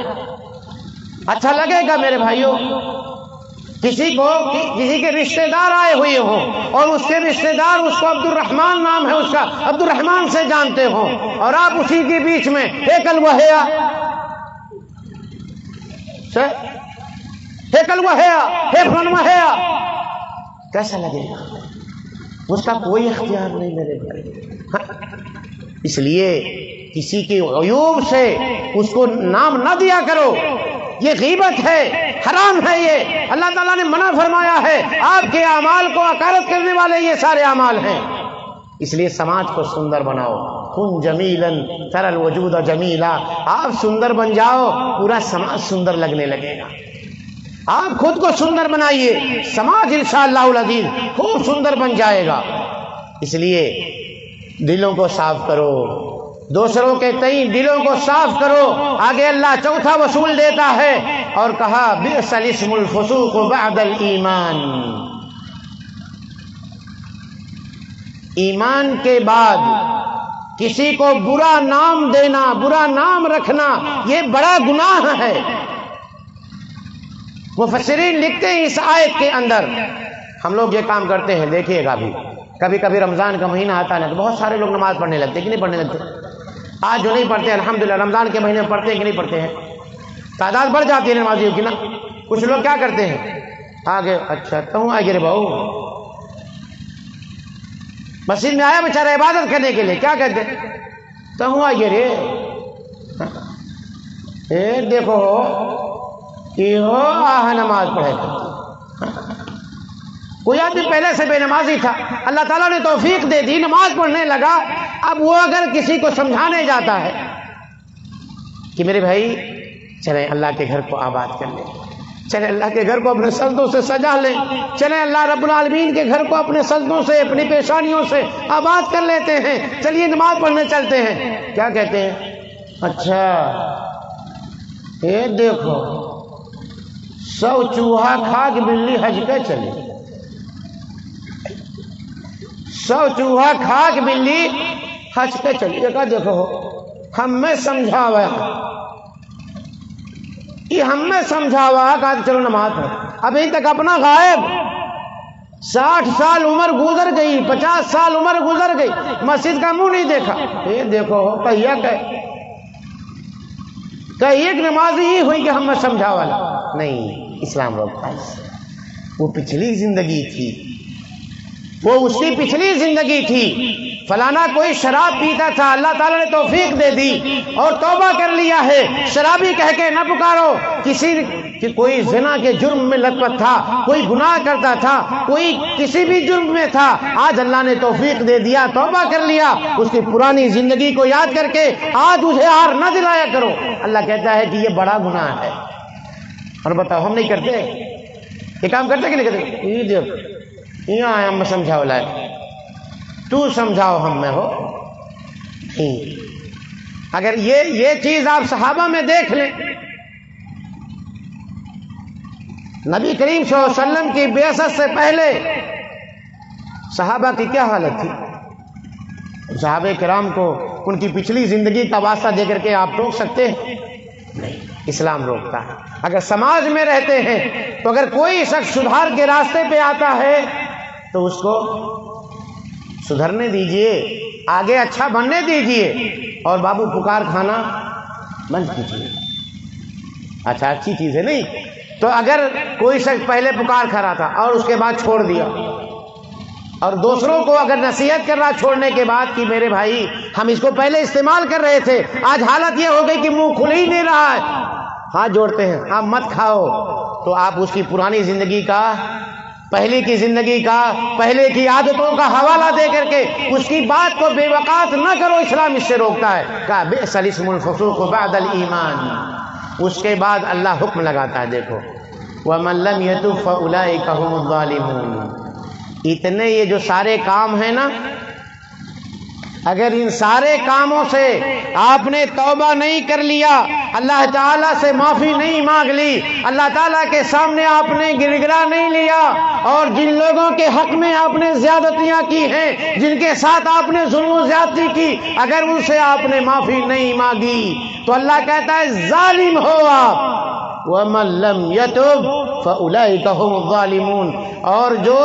اچھا لگے گا میرے بھائیوں؟ کسی کے رشتہ دار آئے ہوئے ہوں اور اس کے رشتہ دار اس کو عبد الرحمن نام ہے اس کا، عبد الرحمن سے جانتے ہوں، اور آپ اسی کے بیچ میں ہیکل وہیا، ہیکل وہیا، ہیفرن وہیا، کیسا لگے گا؟ اس کا کوئی اختیار نہیں میرے بھائی۔ اس لیے کسی کے عیوب سے اس کو نام نہ دیا کرو، یہ غیبت ہے، حرام ہے، یہ اللہ تعالیٰ نے منع فرمایا ہے۔ آپ کے اعمال کو حقارت کرنے والے یہ سارے اعمال ہیں۔ اس لیے سماج کو سندر بناؤ، کن جمیلاً تری الوجود جمیلا، آپ سندر بن جاؤ، پورا سماج سندر لگنے لگے گا۔ آپ خود کو سندر بنائیے، سماج انشاءاللہ العزیز خوب سندر بن جائے گا۔ اس لیے دلوں کو صاف کرو، دوسروں کے تئیں دلوں کو صاف کرو۔ آگے اللہ چوتھا وصول دیتا ہے اور کہا بئس الاسم الفسوق بعد الایمان، ایمان کے بعد کسی کو برا نام دینا، برا نام رکھنا، یہ بڑا گناہ ہے۔ مفسرین لکھتے ہیں اس آیت کے اندر، ہم لوگ یہ کام کرتے ہیں، دیکھیے گا بھی، کبھی کبھی رمضان کا مہینہ آتا ہے تو بہت سارے لوگ نماز پڑھنے لگتے ہیں کہ نہیں پڑھنے لگتے؟ آج جو نہیں پڑھتے ہیں الحمدللہ رمضان کے مہینے میں پڑھتے ہیں کہ نہیں پڑھتے ہیں؟ تعداد بڑھ جاتی ہے نمازیوں کی نا۔ کچھ لوگ کیا کرتے ہیں، آگے اچھا تو آگے رے بہو مسجد میں آیا بیچارہ عبادت کرنے کے لیے، کیا کہتے ہیں تو آگے رے، دیکھو کہ ہو آہ نماز پڑھے کرتی۔ کوئی آدمی پہلے سے بے نمازی تھا، اللہ تعالیٰ نے توفیق دے دی، نماز پڑھنے لگا، اب وہ اگر کسی کو سمجھانے جاتا ہے کہ میرے بھائی چلیں اللہ کے گھر کو آباد کر لیں، چلیں اللہ کے گھر کو اپنے سجدوں سے سجا لیں، چلیں اللہ رب العالمین کے گھر کو اپنے سجدوں سے، اپنی پیشانیوں سے آباد کر لیتے ہیں، چلیے نماز پڑھنے چلتے ہیں، کیا کہتے ہیں، اچھا یہ دیکھو 100 چوہا کھا کے بلی حج پہ چلی، 100 چوہا کھا کے بلی حج پہ چلی، کہا دیکھو ہم میں سمجھا ہوا ہے، یہ ہم میں سمجھا ہوا ہے، کہا چلو نماز پڑھ، ابھی تک اپنا غائب، 60 سال عمر گزر گئی، 50 سال عمر گزر گئی، مسجد کا منہ نہیں دیکھا، یہ دیکھو کہیا کہ ایک نمازی ہی ہوئی کہ ہم میں سمجھا والا نہیں، اسلام روکتا ہے۔ وہ پچھلی زندگی تھی، وہ اس کی پچھلی زندگی تھی، فلانا کوئی شراب پیتا تھا، اللہ تعالیٰ نے توفیق دے دی اور توبہ کر لیا ہے، شرابی کہہ کے نہ پکارو۔ کوئی زنا کے جرم میں لت پت تھا، کوئی گناہ کرتا تھا، کوئی کسی بھی جرم میں تھا، آج اللہ نے توفیق دے دیا، توبہ کر لیا، اس کی پرانی زندگی کو یاد کر کے آج اسے ہار نہ دلایا کرو۔ اللہ کہتا ہے کہ یہ بڑا گناہ ہے۔ اور بتاؤ ہم نہیں کرتے؟ یہ کام کرتے کہ نہیں کرتے؟ یہاں آیا ہم سمجھاؤ لائے، تو سمجھاؤ ہم میں ہو نہیں۔ اگر یہ چیز آپ صحابہ میں دیکھ لیں، نبی کریم صلی اللہ علیہ وسلم کی بعثت سے پہلے صحابہ کی کیا حالت تھی؟ صحابہ کرام کو ان کی پچھلی زندگی کا واسطہ دے کر کے آپ روک سکتے ہیں؟ نہیں، اسلام روکتا ہے۔ اگر سماج میں رہتے ہیں تو اگر کوئی شخص سدھار کے راستے پہ آتا ہے تو اس کو سدھرنے دیجئے، آگے اچھا بننے دیجئے، اور بابو پکار کھانا بند کیجئے۔ اچھا اچھی چیز ہے نہیں؟ تو اگر کوئی شخص پہلے پکار کھا رہا تھا اور اس کے بعد چھوڑ دیا، اور دوسروں کو اگر نصیحت کر رہا چھوڑنے کے بعد کہ میرے بھائی ہم اس کو پہلے استعمال کر رہے تھے، آج حالت یہ ہو گئی کہ منہ کھل ہی نہیں رہا ہے، ہاتھ جوڑتے ہیں آپ مت کھاؤ، تو آپ اس کی پرانی زندگی کا، پہلے کی زندگی کا، پہلے کی عادتوں کا حوالہ دے کر کے اس کی بات کو بے وقات نہ کرو، اسلام اس سے روکتا ہے۔ کہا بئس الاسم الفسوق بعد الایمان۔ اس کے بعد اللہ حکم لگاتا ہے، دیکھو وَمَن لَّمْ يَتُبْ فَأُولَٰئِكَ هُمُ الظَّالِمُونَ۔ اتنے یہ جو سارے کام ہیں نا، اگر ان سارے کاموں سے آپ نے توبہ نہیں کر لیا، اللہ تعالیٰ سے معافی نہیں مانگ لی، اللہ تعالیٰ کے سامنے آپ نے گڑگڑا نہیں لیا، اور جن لوگوں کے حق میں آپ نے زیادتیاں کی ہیں، جن کے ساتھ آپ نے ظلم و زیادتی کی، اگر ان سے آپ نے معافی نہیں مانگی تو اللہ کہتا ہے ظالم ہو آپ۔ وَمَن لَّمْ يَتُبْ فَأُولَٰئِكَ هُمُ الظَّالِمُونَ۔ اور جو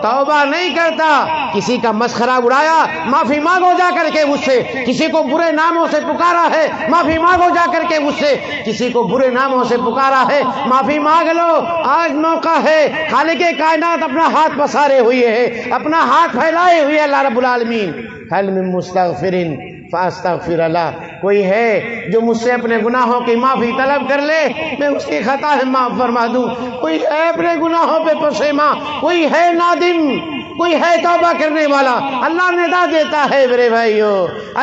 توبہ نہیں کرتا، کسی کا مسخرہ اڑایا، معافی مانگو جا کر کے اس سے، کسی کو برے ناموں سے پکارا ہے، معافی مانگو جا کر کے اس سے، کسی کو برے ناموں سے پکارا ہے، معافی مانگ لو، آج موقع ہے۔ خالق کائنات اپنا ہاتھ پسارے ہوئے ہے، اپنا ہاتھ پھیلائے ہوئے اللہ رب العالمین۔ هل من مستغفر فاستغفر اللہ، کوئی ہے جو مجھ سے اپنے گناہوں کی معافی طلب کر لے، میں اس کی خطا ہے معاف فرما دوں۔ کوئی ہے اپنے گناہوں پہ پشیماں، کوئی ہے نادم، کوئی ہے توبہ کرنے والا؟ اللہ ندا دیتا ہے میرے بھائیو،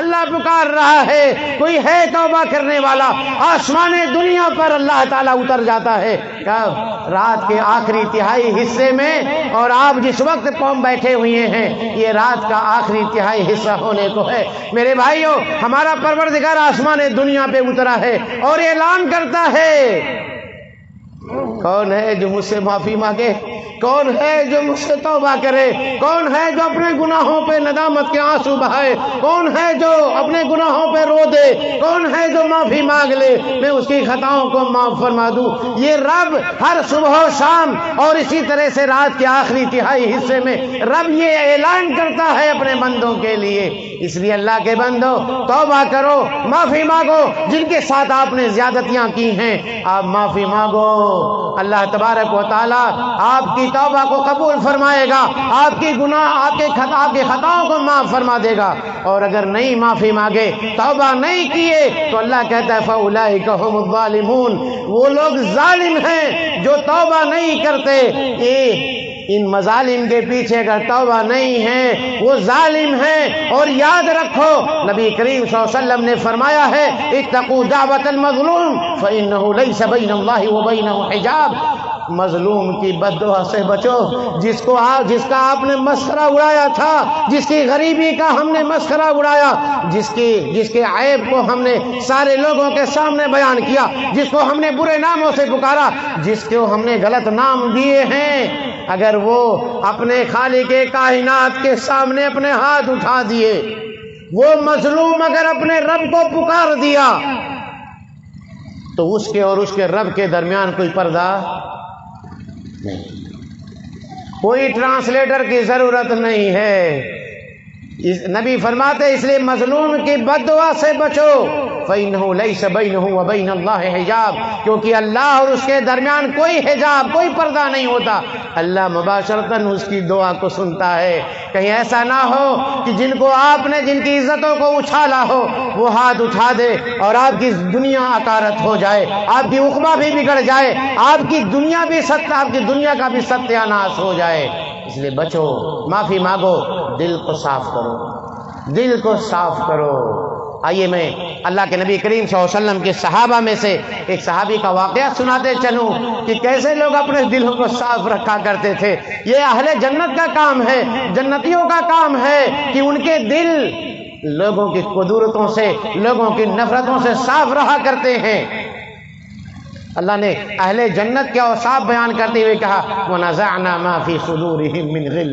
اللہ پکار رہا ہے، کوئی ہے توبہ کرنے والا؟ آسمان دنیا پر اللہ تعالیٰ اتر جاتا ہے کب؟ رات کے آخری تہائی حصے میں، اور آپ جس وقت قوم بیٹھے ہوئے ہیں یہ رات کا آخری تہائی حصہ ہونے کو ہے میرے بھائیو۔ ہمارا پروردگار آسمان دنیا پہ اترا ہے اور اعلان کرتا ہے، کون ہے جو مجھ سے معافی مانگے؟ کون ہے جو مجھ سے توبہ کرے؟ کون ہے جو اپنے گناہوں پہ ندامت کے آنسو بہائے؟ کون ہے جو اپنے گناہوں پہ رو دے؟ کون ہے جو معافی مانگ لے، میں اس کی خطاؤں کو معاف فرما دوں؟ یہ رب ہر صبح و شام اور اسی طرح سے رات کے آخری تہائی حصے میں رب یہ اعلان کرتا ہے اپنے بندوں کے لیے۔ اس لیے اللہ کے بندو توبہ کرو، معافی مانگو، جن کے ساتھ آپ نے زیادتیاں کی ہیں آپ معافی مانگو، اللہ تبارک و تعالی آپ کی توبہ کو قبول فرمائے گا، آپ کی گناہ، آپ کے خطاؤں کو معاف فرما دے گا۔ اور اگر نہیں معافی مانگے، توبہ نہیں کیے، تو اللہ کہتا ہے فَأُولَٰئِكَ هُمُ الظَّالِمُونَ، وہ لوگ ظالم ہیں جو توبہ نہیں کرتے۔ ان مظالم کے پیچھے اگر توبہ نہیں ہے وہ ظالم ہیں۔ اور یاد رکھو نبی کریم صلی اللہ علیہ وسلم نے فرمایا ہے اتقوا دعوت المظلوم فإنه ليس بين الله وبينه حجاب، مظلوم کی بد دعا سے بچو، جس کا آپ نے مسخرہ اڑایا تھا، جس کی غریبی کا ہم نے مسخرہ اڑایا، جس کے عیب کو ہم نے سارے لوگوں کے سامنے بیان کیا، جس کو ہم نے برے ناموں سے پکارا، جس کو ہم نے غلط نام دیے ہیں، اگر وہ اپنے خالق کائنات کے سامنے اپنے ہاتھ اٹھا دیے، وہ مظلوم اگر اپنے رب کو پکار دیا، تو اس کے اور اس کے رب کے درمیان کوئی پردہ نہیں، کوئی ٹرانسلیٹر کی ضرورت نہیں ہے۔ نبی فرماتے اس لیے مظلوم کی بد دعا سے بچو فإنه ليس بينه وبين الله حجاب، کیونکہ اللہ اور اس کے درمیان کوئی حجاب، کوئی پردہ نہیں ہوتا، اللہ مباشرتاً اس کی دعا کو سنتا ہے۔ کہیں ایسا نہ ہو کہ جن کو آپ نے جن کی عزتوں کو اچھالا ہو وہ ہاتھ اٹھا دے اور آپ کی دنیا اکارت ہو جائے، آپ کی عقبہ بھی بگڑ جائے، آپ کی دنیا کا بھی ستیہ ناش ہو جائے۔ اس لیے بچو، معافی مانگو، دل کو صاف کرو، دل کو صاف کرو۔ آئیے میں اللہ کے نبی کریم صلی اللہ علیہ وسلم کے صحابہ میں سے ایک صحابی کا واقعہ سناتے چلوں کہ کیسے لوگ اپنے دلوں کو صاف رکھا کرتے تھے۔ یہ اہل جنت کا کام ہے، جنتیوں کا کام ہے کہ ان کے دل لوگوں کی قدورتوں سے، لوگوں کی نفرتوں سے صاف رہا کرتے ہیں۔ اللہ نے اہل جنت کے اوصاف بیان کرتے ہوئے کہا وَنَزَعْنَا مَا فِي صُدُورِهِم مِّن غِلٍّ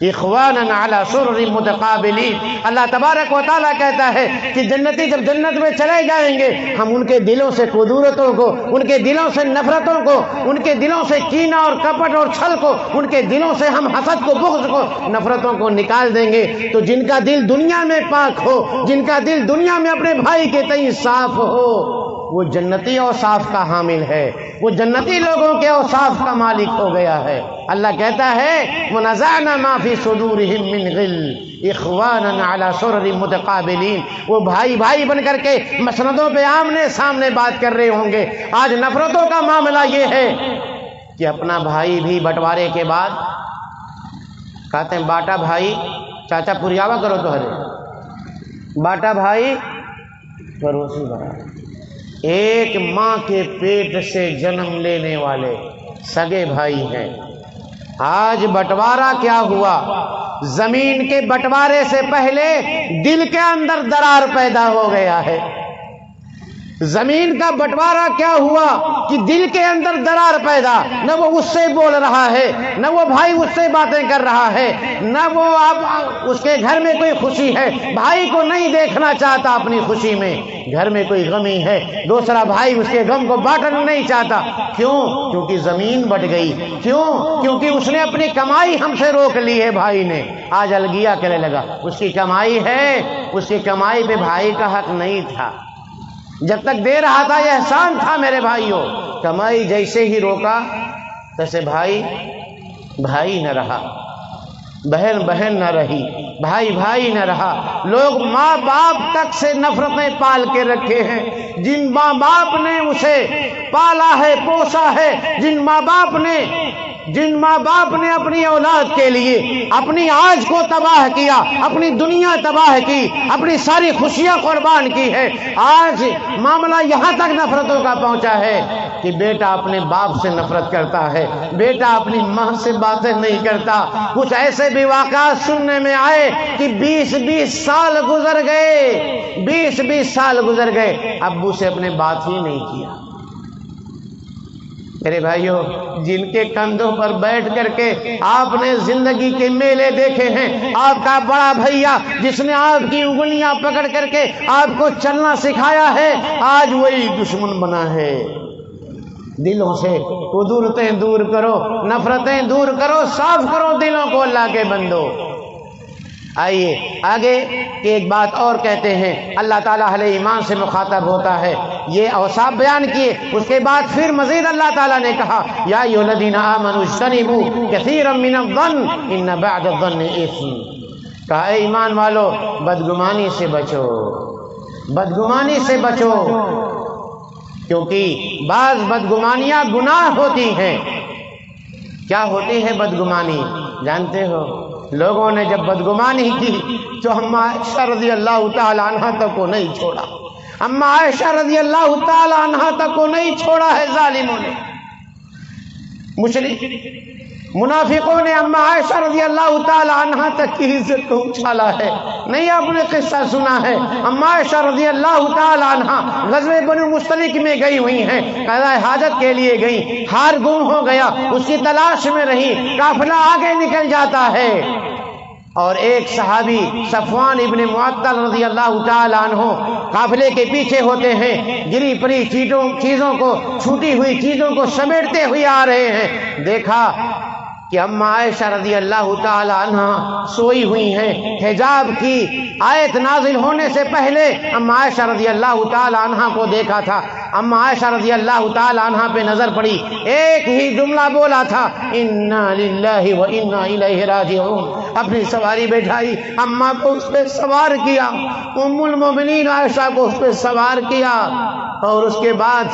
اخوانا علی سرر متقابلین۔ اللہ تبارک و تعالیٰ کہتا ہے کہ جنتی جب جنت میں چلے جائیں گے ہم ان کے دلوں سے قدورتوں کو، ان کے دلوں سے نفرتوں کو، ان کے دلوں سے کینہ اور کپٹ اور چھل کو، ان کے دلوں سے ہم حسد کو، بغض کو، نفرتوں کو نکال دیں گے۔ تو جن کا دل دنیا میں پاک ہو، جن کا دل دنیا میں اپنے بھائی کے تئیں صاف ہو، وہ جنتی اوصاف کا حامل ہے، وہ جنتی لوگوں کے اوصاف کا مالک ہو گیا ہے۔ اللہ کہتا ہے وَنَزَعْنَا مَا فِي صُدُورِهِم مِّن غِلٍّ اخوانا علی سرر متقابلین۔ وہ بھائی بھائی بن کر کے مسندوں پہ آمنے سامنے بات کر رہے ہوں گے۔ آج نفرتوں کا معاملہ یہ ہے کہ اپنا بھائی بھی بٹوارے کے بعد کہتے ہیں باٹا بھائی چاچا پوریاوا کرو تو ہرے باٹا بھائی پروسی بھرا۔ ایک ماں کے پیٹ سے جنم لینے والے سگے بھائی ہیں۔ آج بٹوارا کیا ہوا؟ زمین کے بٹوارے سے پہلے دل کے اندر درار پیدا ہو گیا ہے۔ زمین کا بٹوارا کیا ہوا کہ دل کے اندر درار پیدا، نہ وہ اس سے بول رہا ہے، نہ وہ بھائی اس سے باتیں کر رہا ہے، نہ وہ اب اس کے گھر میں کوئی خوشی ہے، بھائی کو نہیں دیکھنا چاہتا اپنی خوشی میں۔ گھر میں کوئی غمی ہے، دوسرا بھائی اس کے غم کو بانٹنا نہیں چاہتا۔ کیوں؟ کیونکہ زمین بٹ گئی۔ کیوں؟ کیونکہ اس نے اپنی کمائی ہم سے روک لی ہے۔ بھائی نے آج الگیا کرنے لگا، اس کی کمائی ہے، اس کی کمائی پہ بھائی کا حق نہیں تھا۔ جب تک دے رہا تھا یہ احسان تھا میرے بھائیوں۔ کمائی جیسے ہی روکا تیسے بھائی نہ رہا، بہن نہ رہی، بھائی نہ رہا۔ لوگ ماں باپ تک سے نفرتیں پال کے رکھے ہیں۔ جن ماں باپ نے اسے پالا ہے، پوسا ہے، جن ماں باپ نے اپنی اولاد کے لیے اپنی آج کو تباہ کیا، اپنی دنیا تباہ کی، اپنی ساری خوشیاں قربان کی ہے، آج معاملہ یہاں تک نفرتوں کا پہنچا ہے کہ بیٹا اپنے باپ سے نفرت کرتا ہے، بیٹا اپنی ماں سے باتیں نہیں کرتا۔ کچھ ایسے بھی واقعات سننے میں آئے کہ 20 سال گزر گئے، 20 سال گزر گئے، ابو سے اپنے بات ہی نہیں کیا۔ میرے بھائیوں، جن کے کندھوں پر بیٹھ کر کے آپ نے زندگی کے میلے دیکھے ہیں، آپ کا بڑا بھیا جس نے آپ کی انگلیاں پکڑ کر کے آپ کو چلنا سکھایا ہے، آج وہی دشمن بنا ہے۔ دلوں سے قدورتیں دور کرو، نفرتیں دور کرو، صاف کرو دلوں کو اللہ کے بندو۔ آئیے آگے کہ ایک بات اور کہتے ہیں، اللہ تعالیٰ اہل ایمان سے مخاطب ہوتا ہے، یہ اوصاف بیان کیے، اس کے بعد پھر مزید اللہ تعالیٰ نے کہا یا ایھا الذین آمنوا اجتنبوا کثیرا من الظن ان بعض الظن اثم۔ کہا اے ایمان والو بدگمانی سے بچو، بدگمانی سے بچو، کیونکہ بعض بدگمانیاں گناہ ہوتی ہیں۔ کیا ہوتی ہے بدگمانی جانتے ہو؟ لوگوں نے جب بدگمانی کی تو اماں عائشہ رضی اللہ تعالی عنہ تک کو نہیں چھوڑا، اماں عائشہ رضی اللہ تعالی عنہ تک کو نہیں چھوڑا ہے ظالموں نے۔ منافقوں نے اماں عائشہ رضی اللہ تعالی عنہ تک کی عزت کو اچھالا ہے۔ نہیں آپ نے قصہ سنا ہے، اماں عائشہ رضی اللہ تعالی عنہ غزوہ بنو مستلق میں گئی ہوئی ہیں، قضاء حاجت کے لیے گئی، ہار گم ہو گیا، اس کی تلاش میں رہی، قافلہ آگے نکل جاتا ہے اور ایک صحابی صفوان ابن معطل رضی اللہ تعالی عنہ قافلے کے پیچھے ہوتے ہیں، گری پڑی چیزوں کو، چھوٹی ہوئی چیزوں کو سمیٹتے ہوئے آ رہے ہیں۔ دیکھا کہ اما عائشہ رضی اللہ تعالی عنہا سوئی ہوئی ہیں. حجاب کی آیت نازل ہونے سے پہلے اما عائشہ رضی اللہ تعالی عنہا کو دیکھا تھا. اما عائشہ رضی اللہ تعالی عنہا پہ نظر پڑی, ایک ہی جملہ بولا تھا, انا للہ و انا الیہ راجعون. اپنی سواری بیٹھائی, اما کو اس پہ سوار کیا, ام المومنین عائشہ کو اس پہ سوار کیا, اور اس کے بعد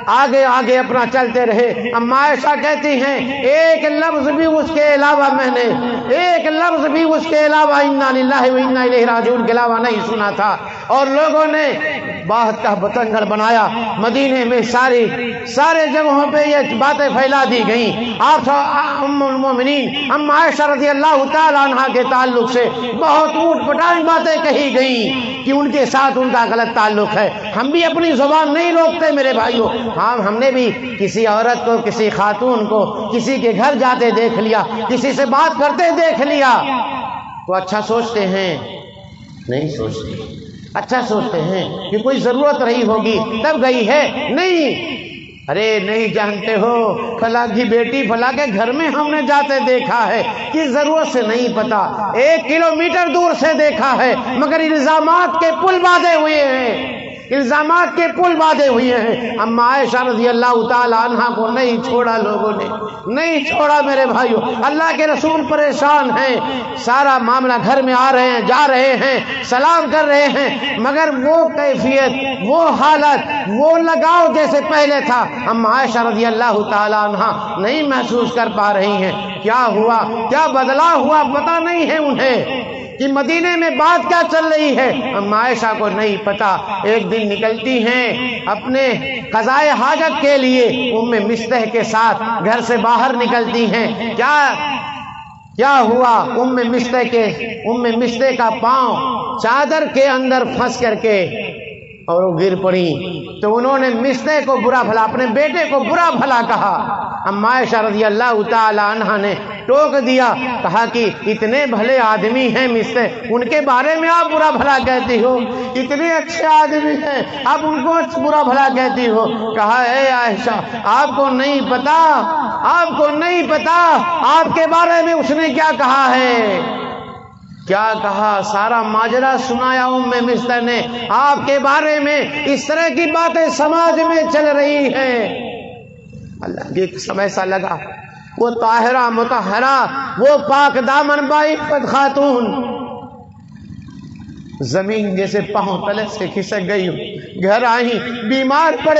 آگے آگے اپنا چلتے رہے. اما عائشہ کہتی ہیں ایک لفظ بھی اس کے علاوہ میں نے, ایک لفظ بھی اس کے علاوہ انا للہ و انا الیہ راجعون کے علاوہ نہیں سنا تھا. اور لوگوں نے بات کا بتنگڑ بنایا. مدینے میں سارے جگہوں پہ یہ باتیں پھیلا دی گئیں. آپ ام المومنین اما عائشہ رضی اللہ تعالی عنہا کے تعلق سے بہت اوٹ پٹانگ باتیں کہی گئیں کہ ان کے ساتھ ان کا غلط تعلق ہے. ہم بھی اپنی زبان نہیں روکتے میرے بھائیوں. ہاں, ہم نے بھی کسی عورت کو, کسی خاتون کو کسی کے گھر جاتے دیکھ لیا, کسی سے بات کرتے دیکھ لیا, تو اچھا سوچتے ہیں؟ نہیں سوچتے. اچھا سوچتے ہیں کہ کوئی ضرورت رہی ہوگی تب گئی ہے؟ نہیں. ارے نہیں جانتے ہو, فلاں کی بیٹی فلاں کے گھر میں ہم نے جاتے دیکھا ہے, کس ضرورت سے نہیں پتا, 1 کلومیٹر دور سے دیکھا ہے, مگر الزامات کے پل باندھے ہوئے ہیں, الزامات کے پل باندھے ہوئے ہیں. اما عائشہ رضی اللہ تعالی عنہا کو نہیں چھوڑا, لوگوں نے نہیں چھوڑا میرے بھائیوں. اللہ کے رسول پریشان ہیں, سارا معاملہ گھر میں آ رہے ہیں, جا رہے ہیں, سلام کر رہے ہیں, مگر وہ کیفیت, وہ حالت, وہ لگاؤ جیسے پہلے تھا اما عائشہ رضی اللہ تعالی عنہا نہیں محسوس کر پا رہی ہیں. کیا ہوا, کیا بدلا ہوا پتہ نہیں ہے انہیں کہ مدینے میں بات کیا چل رہی ہے, اما عائشہ کو نہیں پتا. ایک دن نکلتی ہیں اپنے قضائے حاجت کے لیے, ام مصطح کے ساتھ گھر سے باہر نکلتی ہیں. کیا ہوا, ام مصطح کا پاؤں چادر کے اندر پھنس کر کے اور وہ گر پڑی. تو انہوں نے مصطح کو برا بھلا, اپنے بیٹے کو برا بھلا کہا. اما عائشہ رضی اللہ تعالی عنہا نے ٹوک دیا, کہا کہ اتنے بھلے آدمی ہیں مصطح, ان کے بارے میں آپ برا بھلا کہتی ہو, اتنے اچھے آدمی ہیں آپ ان کو برا بھلا کہتی ہو. کہا اے عائشہ آپ کو نہیں پتا, آپ کو نہیں پتا آپ کے بارے میں اس نے کیا کہا ہے. کیا کہا, سارا ماجرا سنایا ام مصطح نے. آپ کے بارے میں اس طرح کی باتیں سماج میں چل رہی ہیں. اللہ کی قسم ایسا لگا, وہ طاہرہ مطہرہ, وہ پاک دامن باعفت خاتون زمین جیسے پاؤں تلے سے کھسک گئی, گھر آئی, بیمار پڑ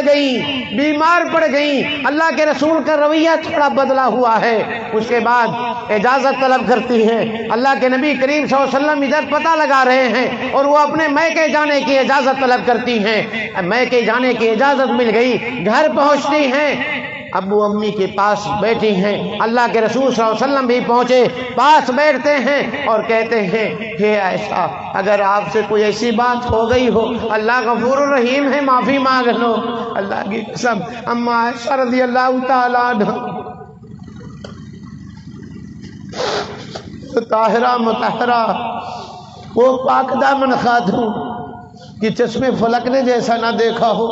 گئی. اللہ کے رسول کا رویہ تھوڑا بدلا ہوا ہے. اس کے بعد اجازت طلب کرتی ہیں. اللہ کے نبی کریم صلی اللہ علیہ وسلم ادھر پتہ لگا رہے ہیں اور وہ اپنے میکے جانے کی اجازت طلب کرتی ہیں. میکے جانے کی اجازت مل گئی, گھر پہنچتی ہیں, ابو امی کے پاس بیٹھی ہیں. اللہ کے رسول صلی اللہ علیہ وسلم بھی پہنچے, پاس بیٹھتے ہیں اور کہتے ہیں کہ عائشہ اگر آپ سے کوئی ایسی بات ہو گئی ہو, اللہ غفور الرحیم ہے, معافی مانگ لو. اللہ کی قسم اما عائشہ رضی اللہ تعالی عنہ طاہرہ مطہرہ, وہ پاک دامن خاتون کہ چشمے فلک نے جیسا نہ دیکھا ہو.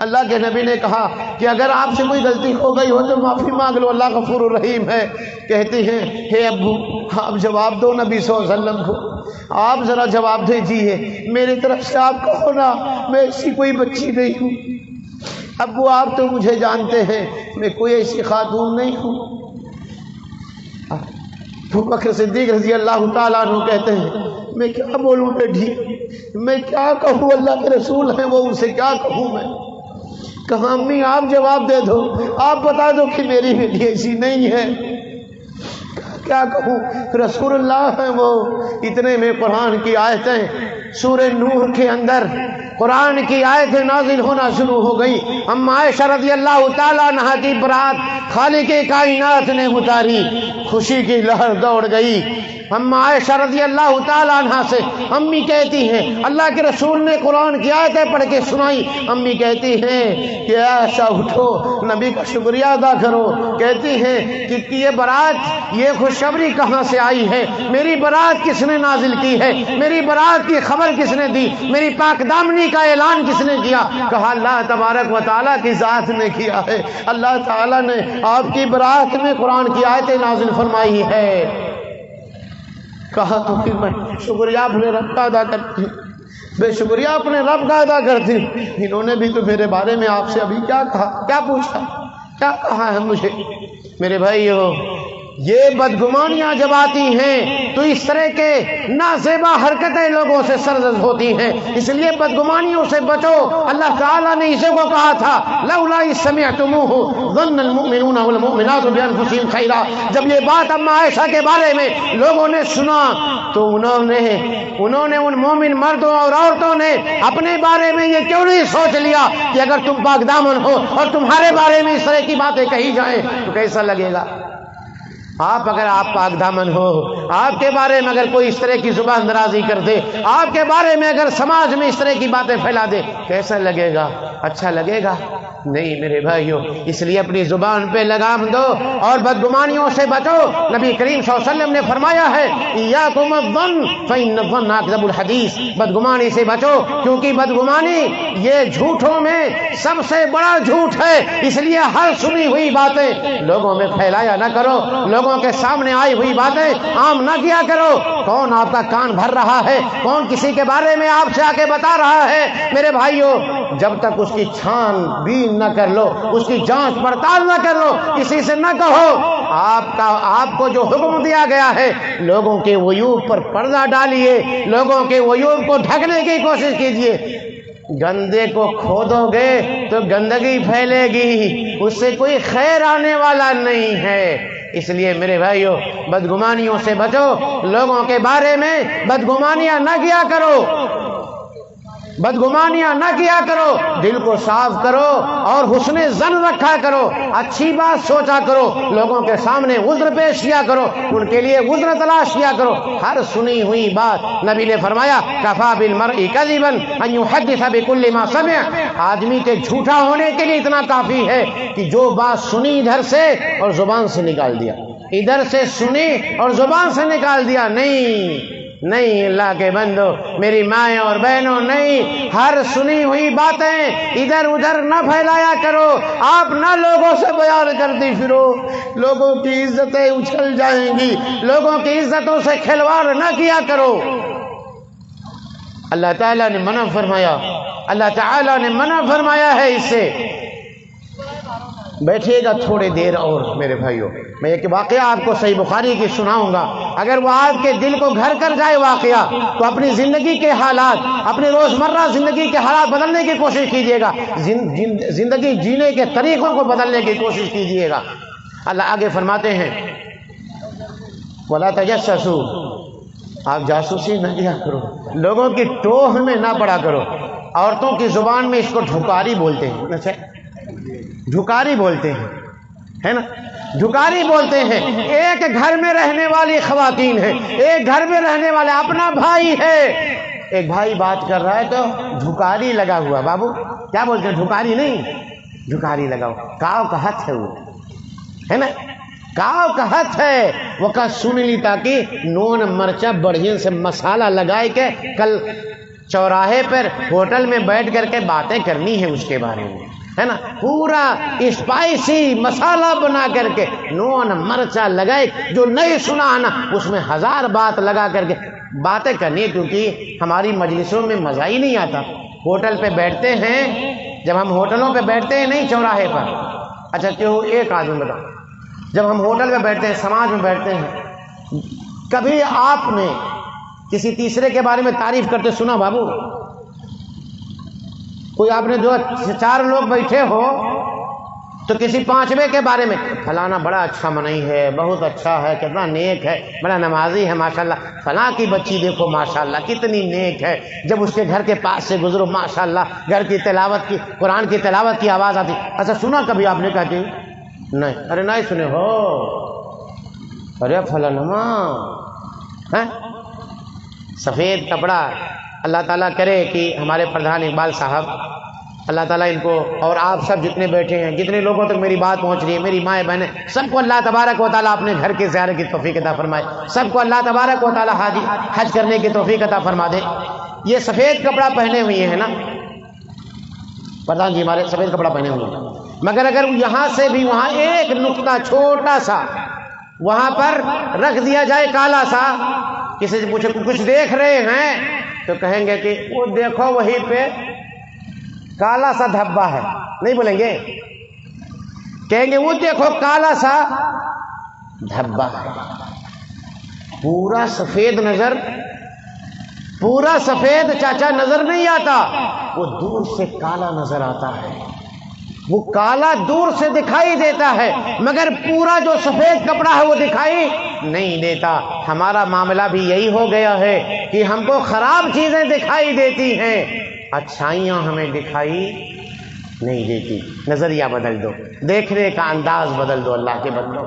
اللہ کے نبی نے کہا کہ اگر آپ سے کوئی غلطی ہو گئی ہو تو معافی مانگ لو, اللہ غفور الرحیم ہے. کہتی ہیں ہے ابو آپ جواب دو نبی صلی اللہ علیہ وسلم کو, آپ ذرا جواب دیجیے, میری طرف سے آپ کہو نا میں ایسی کوئی بچی نہیں ہوں. ابو آپ تو مجھے جانتے ہیں میں کوئی ایسی خاتون نہیں ہوں. ابو بکر صدیق رضی اللہ تعالیٰ عنہ کہتے ہیں میں کیا بولوں بیٹھی, میں کیا کہوں, اللہ کے رسول ہیں وہ, ان سے کیا کہوں میں. کہا امی آپ جواب دے دو, آپ بتا دو کہ میری بیٹی ایسی نہیں ہے. کیا کہوں, رسول اللہ ہیں وہ. اتنے میں قرآن کی آیتیں, سورہ نور کے اندر قرآن کی آیتیں نازل ہونا شروع ہو گئی. اما عائشہ رضی اللہ تعالیٰ عنہا کی برات خالق کائنات نے اتاری, خوشی کی لہر دوڑ گئی. اما عائشہ رضی اللہ تعالیٰ عنہ سے امی کہتی ہیں اللہ کے رسول نے قرآن کی آیتیں پڑھ کے سنائی، امی کہتی ہیں کہ عائشہ اٹھو نبی کا شکریہ ادا کرو، کہتی ہیں کہ یہ برات، یہ خوشخبری کہاں سے آئی ہے، میری برات کس نے نازل کی ہے، میری برات کی خبر کس نے دی، میری پاک دامنی کا اعلان کس نے کیا؟ کہا اللہ تبارک و تعالیٰ کی ذات نے کیا ہے، اللہ تعالیٰ نے آپ کی برات میں قرآن کی آیتیں نازل فرمائی ہے۔ کہا تو پھر میں شکریہ اپنے رب کا ادا کرتی ہوں، بے شکریہ اپنے رب کا ادا کرتی ہوں، انہوں نے بھی تو میرے بارے میں آپ سے ابھی کیا کہا، کیا پوچھا، کیا کہا ہے مجھے؟ میرے بھائیو، یہ بدگمانیاں جب آتی ہیں تو اس طرح کے نازیبا حرکتیں لوگوں سے سرزد ہوتی ہیں، اس لیے بدگمانیوں سے بچو۔ اللہ تعالیٰ نے اسے کو کہا تھا لولا اذ سمعتموہ ظن المؤمنون والمؤمنات بانفسہم خیرا، جب یہ بات اما عائشہ کے بارے میں لوگوں نے سنا تو انہوں نے ان مومن مردوں اور عورتوں نے اپنے بارے میں یہ کیوں نہیں سوچ لیا کہ اگر تم پاک دامن ہو اور تمہارے بارے میں اس طرح کی باتیں کہی جائیں تو کیسا لگے گا؟ اگر آپ پاک دامن ہو، آپ کے بارے میں اگر کوئی اس طرح کی زبان درازی کر دے، آپ کے بارے میں اگر سماج میں اس طرح کی باتیں پھیلا دے، کیسا لگے گا؟ اچھا لگے گا؟ نہیں میرے بھائیو، اس لیے اپنی زبان پہ لگام دو اور بدگمانیوں سے بچو۔ نبی کریم صلی اللہ علیہ وسلم نے فرمایا ہے ایاکم الظن فإن الظن اکذب الحدیث، بدگمانی سے بچو کیونکہ بدگمانی یہ جھوٹوں میں سب سے بڑا جھوٹ ہے، اس لیے ہر سنی ہوئی باتیں لوگوں میں پھیلایا نہ کرو، لوگوں کے سامنے آئی ہوئی باتیں عام نہ کیا کرو۔ کون آپ کا کان بھر رہا ہے، کون کسی کے بارے میں آپ سے آ کے بتا رہا ہے؟ میرے بھائیو، جب تک اس کی چھان بین نہ کر لو، اس کی جانچ پڑتال نہ کر لو، کسی سے نہ کہو۔ آپ کو جو حکم دیا گیا ہے، لوگوں کے عیوب پر پردہ ڈالیے، لوگوں کے عیوب کو ڈھکنے کی کوشش کیجیے۔ گندے کو کھودو گے تو گندگی پھیلے گی، اس سے کوئی خیر آنے والا نہیں ہے۔ اس لیے میرے بھائیو، بدگمانیوں سے بچو، لوگوں کے بارے میں بدگمانیاں نہ کیا کرو، بدگمانیاں نہ کیا کرو، دل کو صاف کرو اور حسن ظن رکھا کرو، اچھی بات سوچا کرو، لوگوں کے سامنے عذر پیش کیا کرو، ان کے لیے عذر تلاش کیا کرو۔ ہر سنی ہوئی بات، نبی نے فرمایا کفا بالمرء کذبا ان یحدث بكل ما سمع، آدمی کے جھوٹا ہونے کے لیے اتنا کافی ہے کہ جو بات سنی ادھر سے اور زبان سے نکال دیا، ادھر سے سنی اور زبان سے نکال دیا، نہیں اللہ کے بندو، میری مائیں اور بہنوں، نہیں، ہر سنی ہوئی باتیں ادھر ادھر نہ پھیلایا کرو۔ آپ نہ لوگوں سے بیان کرتی پھرو، لوگوں کی عزتیں اچھل جائیں گی، لوگوں کی عزتوں سے کھلواڑ نہ کیا کرو۔ اللہ تعالیٰ نے منع فرمایا، اللہ تعالیٰ نے منع فرمایا ہے اس سے۔ بیٹھیے گا تھوڑی دیر اور میرے بھائیوں، میں ایک واقعہ آپ کو صحیح بخاری کی سناؤں گا، اگر وہ آپ کے دل کو گھر کر جائے واقعہ تو اپنی زندگی کے حالات، اپنی روزمرہ زندگی کے حالات بدلنے کی کوشش کیجیے گا، زندگی جینے کے طریقوں کو بدلنے کی کوشش کیجیے گا۔ اللہ آگے فرماتے ہیں وَلَا تَجَسَّسُوا، آپ جاسوسی نہ کیا کرو، لوگوں کی ٹوہ میں نہ پڑا کرو۔ عورتوں کی زبان میں اس کو ڈھکاری بولتے ہیں، اچھا ڈھکاری بولتے ہیں، ہے نا، ڈھکاری بولتے ہیں۔ ایک گھر میں رہنے والی خواتین ہیں، ایک گھر میں رہنے والا اپنا بھائی ہے، ایک بھائی بات کر رہا ہے تو ڈھکاری لگا ہوا، بابو کیا بولتے ہیں؟ ڈھکاری نہیں، ڈھکاری لگا ہوا، کاؤ کا ہاتھ ہے، وہ ہے نا، کاؤ کا ہاتھ ہے، وہ کا سن لی تاکہ نون مرچا بڑھیا سے مسالہ لگائے کے کل چوراہے پر ہوٹل میں بیٹھ کر کے باتیں کرنی ہے اس کے بارے میں، ہے نا، پورا اسپائسی مسالہ بنا کر کے نون مرچا لگائے، جو نہیں سنا نا اس میں 1000 بات لگا کر کے باتیں کرنی ہے، کیونکہ ہماری مجلسوں میں مزہ ہی نہیں آتا۔ ہوٹل پہ بیٹھتے ہیں، جب ہم ہوٹلوں پہ بیٹھتے ہیں، نہیں چوراہے پر، اچھا کیوں ایک آدمی بتاؤ، جب ہم ہوٹل پہ بیٹھتے ہیں، سماج میں بیٹھتے ہیں، کبھی آپ نے کسی تیسرے کے بارے میں تعریف کرتے سنا بابو؟ کوئی آپ نے جو 4 لوگ بیٹھے ہو تو کسی 5ویں کے بارے میں فلانا بڑا اچھا منئی ہے، بہت اچھا ہے، کتنا نیک ہے، بڑا نمازی ہے ماشاءاللہ، فلاں کی بچی دیکھو ماشاءاللہ کتنی نیک ہے، جب اس کے گھر کے پاس سے گزرو ماشاءاللہ گھر کی تلاوت کی، قرآن کی تلاوت کی آواز آتی۔ اچھا سنا کبھی آپ نے؟ کہا کہ نہیں، ارے نہیں سنے ہو، ارے فلانا ہاں سفید کپڑا، اللہ تعالیٰ کرے کہ ہمارے پردھان اقبال صاحب، اللہ تعالیٰ ان کو اور آپ سب جتنے بیٹھے ہیں، جتنے لوگوں تک میری بات پہنچ رہی ہے، میری مائیں بہنیں، سب کو اللہ تبارک و تعالیٰ اپنے گھر کے زیارت کی توفیق عطا فرمائے، سب کو اللہ تبارک و تعالیٰ حج کرنے کی توفیق عطا فرما دے۔ یہ سفید کپڑا پہنے ہوئے ہیں نا پردھان جی، ہمارے سفید کپڑا پہنے ہوئے ہیں، مگر اگر یہاں سے بھی وہاں ایک نقطہ چھوٹا سا وہاں پر رکھ دیا جائے کالا سا، کسی سے پوچھے کچھ دیکھ رہے ہیں تو کہیں گے کہ وہ دیکھو وہیں پہ کالا سا دھبا ہے، نہیں بولیں گے؟ کہیں گے وہ دیکھو کالا سا دھبا ہے۔ پورا سفید نظر، پورا سفید چاچا نظر نہیں آتا، وہ دور سے کالا نظر آتا ہے، وہ کالا دور سے دکھائی دیتا ہے، مگر پورا جو سفید کپڑا ہے وہ دکھائی نہیں دیتا۔ ہمارا معاملہ بھی یہی ہو گیا ہے کہ ہم کو خراب چیزیں دکھائی دیتی ہیں، اچھائیاں ہمیں دکھائی نہیں دیتی۔ نظریہ بدل دو، دیکھنے کا انداز بدل دو اللہ کے بندوں۔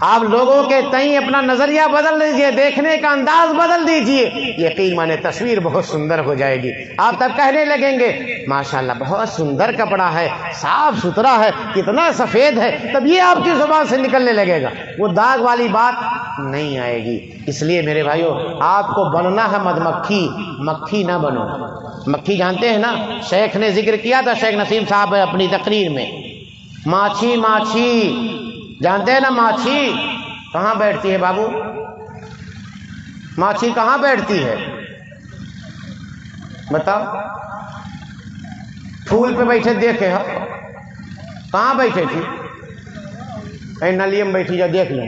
آپ لوگوں کے تئیں اپنا نظریہ بدل دیجئے، دیکھنے کا انداز بدل دیجئے، یقین مانے تصویر بہت سندر ہو جائے گی۔ آپ تب کہنے لگیں گے ماشاءاللہ بہت سندر کپڑا ہے، صاف ستھرا ہے، کتنا سفید ہے، تب یہ آپ کی زبان سے نکلنے لگے گا، وہ داغ والی بات نہیں آئے گی۔ اس لیے میرے بھائیو، آپ کو بننا ہے مد مکھی، مکھی نہ بنو۔ مکھی جانتے ہیں نا، شیخ نے ذکر کیا تھا، شیخ نسیم صاحب اپنی تقریر میں، ماچھی ماچھی، جانتے ہیں نا ماچھی کہاں بیٹھتی ہے بابو؟ ماچھی کہاں بیٹھتی ہے بتاؤ؟ پھول پہ بیٹھے دیکھے ہو کہاں بیٹھے تھی؟ اے نالیوں میں بیٹھی، جا دیکھ لیں،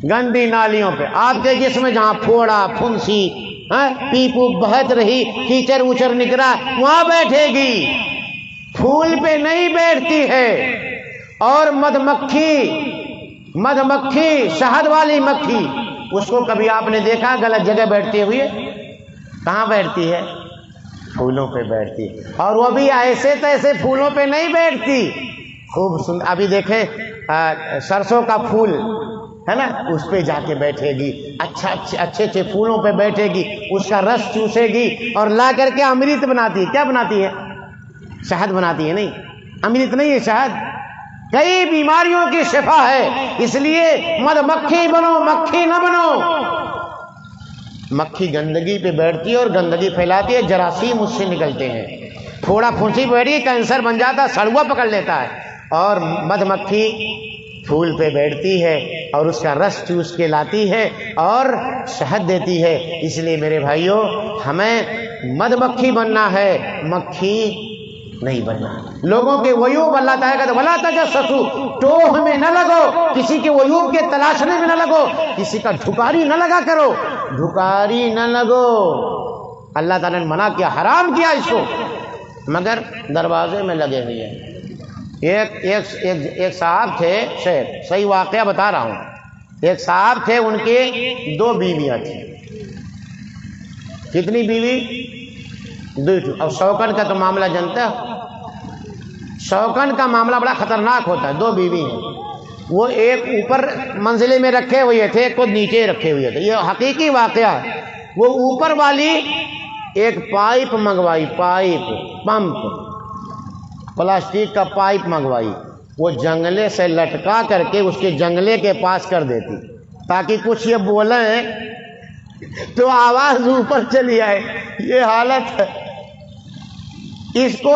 گندی نالیوں پہ۔ آپ کے جسم میں جہاں پھوڑا پھنسی پیپو بہت رہی، کیچڑ اوچر نکلا، وہاں بیٹھے گی، پھول پہ نہیں بیٹھتی ہے۔ اور مد مکھی شہد والی مکھی، اس کو کبھی آپ نے دیکھا غلط جگہ بیٹھتے ہوئے؟ کہاں بیٹھتی ہے؟ پھولوں پہ بیٹھتی، اور وہ بھی ایسے تیسے پھولوں پہ نہیں بیٹھتی، خوب سندر۔ ابھی دیکھیں سرسوں کا پھول ہے نا، اس پہ جا کے بیٹھے گی، اچھے پھولوں پہ بیٹھے گی، اس کا رس چوسے گی اور لا کر کے امرت بناتی ہے۔ کیا بناتی ہے؟ شہد بناتی ہے۔ نہیں، امرت نہیں ہے، شہد۔ کئی بیماریوں کی شفا ہے، اس لیے مد مکھی بنو، مکھی نہ بنو۔ مکھی گندگی پہ بیٹھتی ہے اور گندگی پھیلاتی ہے، جراثیم اس سے نکلتے ہیں۔ پھوڑا پھنسی بیٹھی، کینسر بن جاتا، سڑوا پکڑ لیتا ہے۔ اور مد مکھی پھول پہ بیٹھتی ہے اور اس کا رس چوس کے لاتی ہے اور شہد دیتی ہے۔ اس لیے میرے بھائیوں، ہمیں مد مکھی بننا ہے، مکھی نہیں بننا۔ لوگوں کے ویوب اللہ تعالیٰ کہتا ہے وَلَا تَجَسَّسُوا، ٹوہ میں نہ لگو، کسی کے ویوب کے تلاشنے میں نہ لگو، کسی کا ڈھکاری نہ لگا کرو، ڈھکاری نہ لگو۔ اللہ تعالیٰ نے منع کیا، حرام کیا اس کو، مگر دروازے میں لگے ہوئے ہیں۔ ایک صاحب تھے، شیخ صحیح واقعہ بتا رہا ہوں، ایک صاحب تھے، ان کے 2 بیویاں تھیں۔ کتنی بیوی؟ 2۔ اور شوکن کا تو معاملہ جانتا ہے، شوکن کا معاملہ بڑا خطرناک ہوتا ہے۔ 2 بیوی ہیں، وہ ایک اوپر منزلے میں رکھے ہوئے تھے، ایک کو نیچے رکھے ہوئے تھے، یہ حقیقی واقعہ ہے۔ وہ اوپر والی ایک پائپ منگوائی، پمپ، پلاسٹک کا پائپ منگوائی، وہ جنگلے سے لٹکا کر کے اس کے جنگلے کے پاس کر دیتی، تاکہ کچھ یہ بولیں تو آواز اوپر چلی آئے۔ یہ حالت ہے، اس کو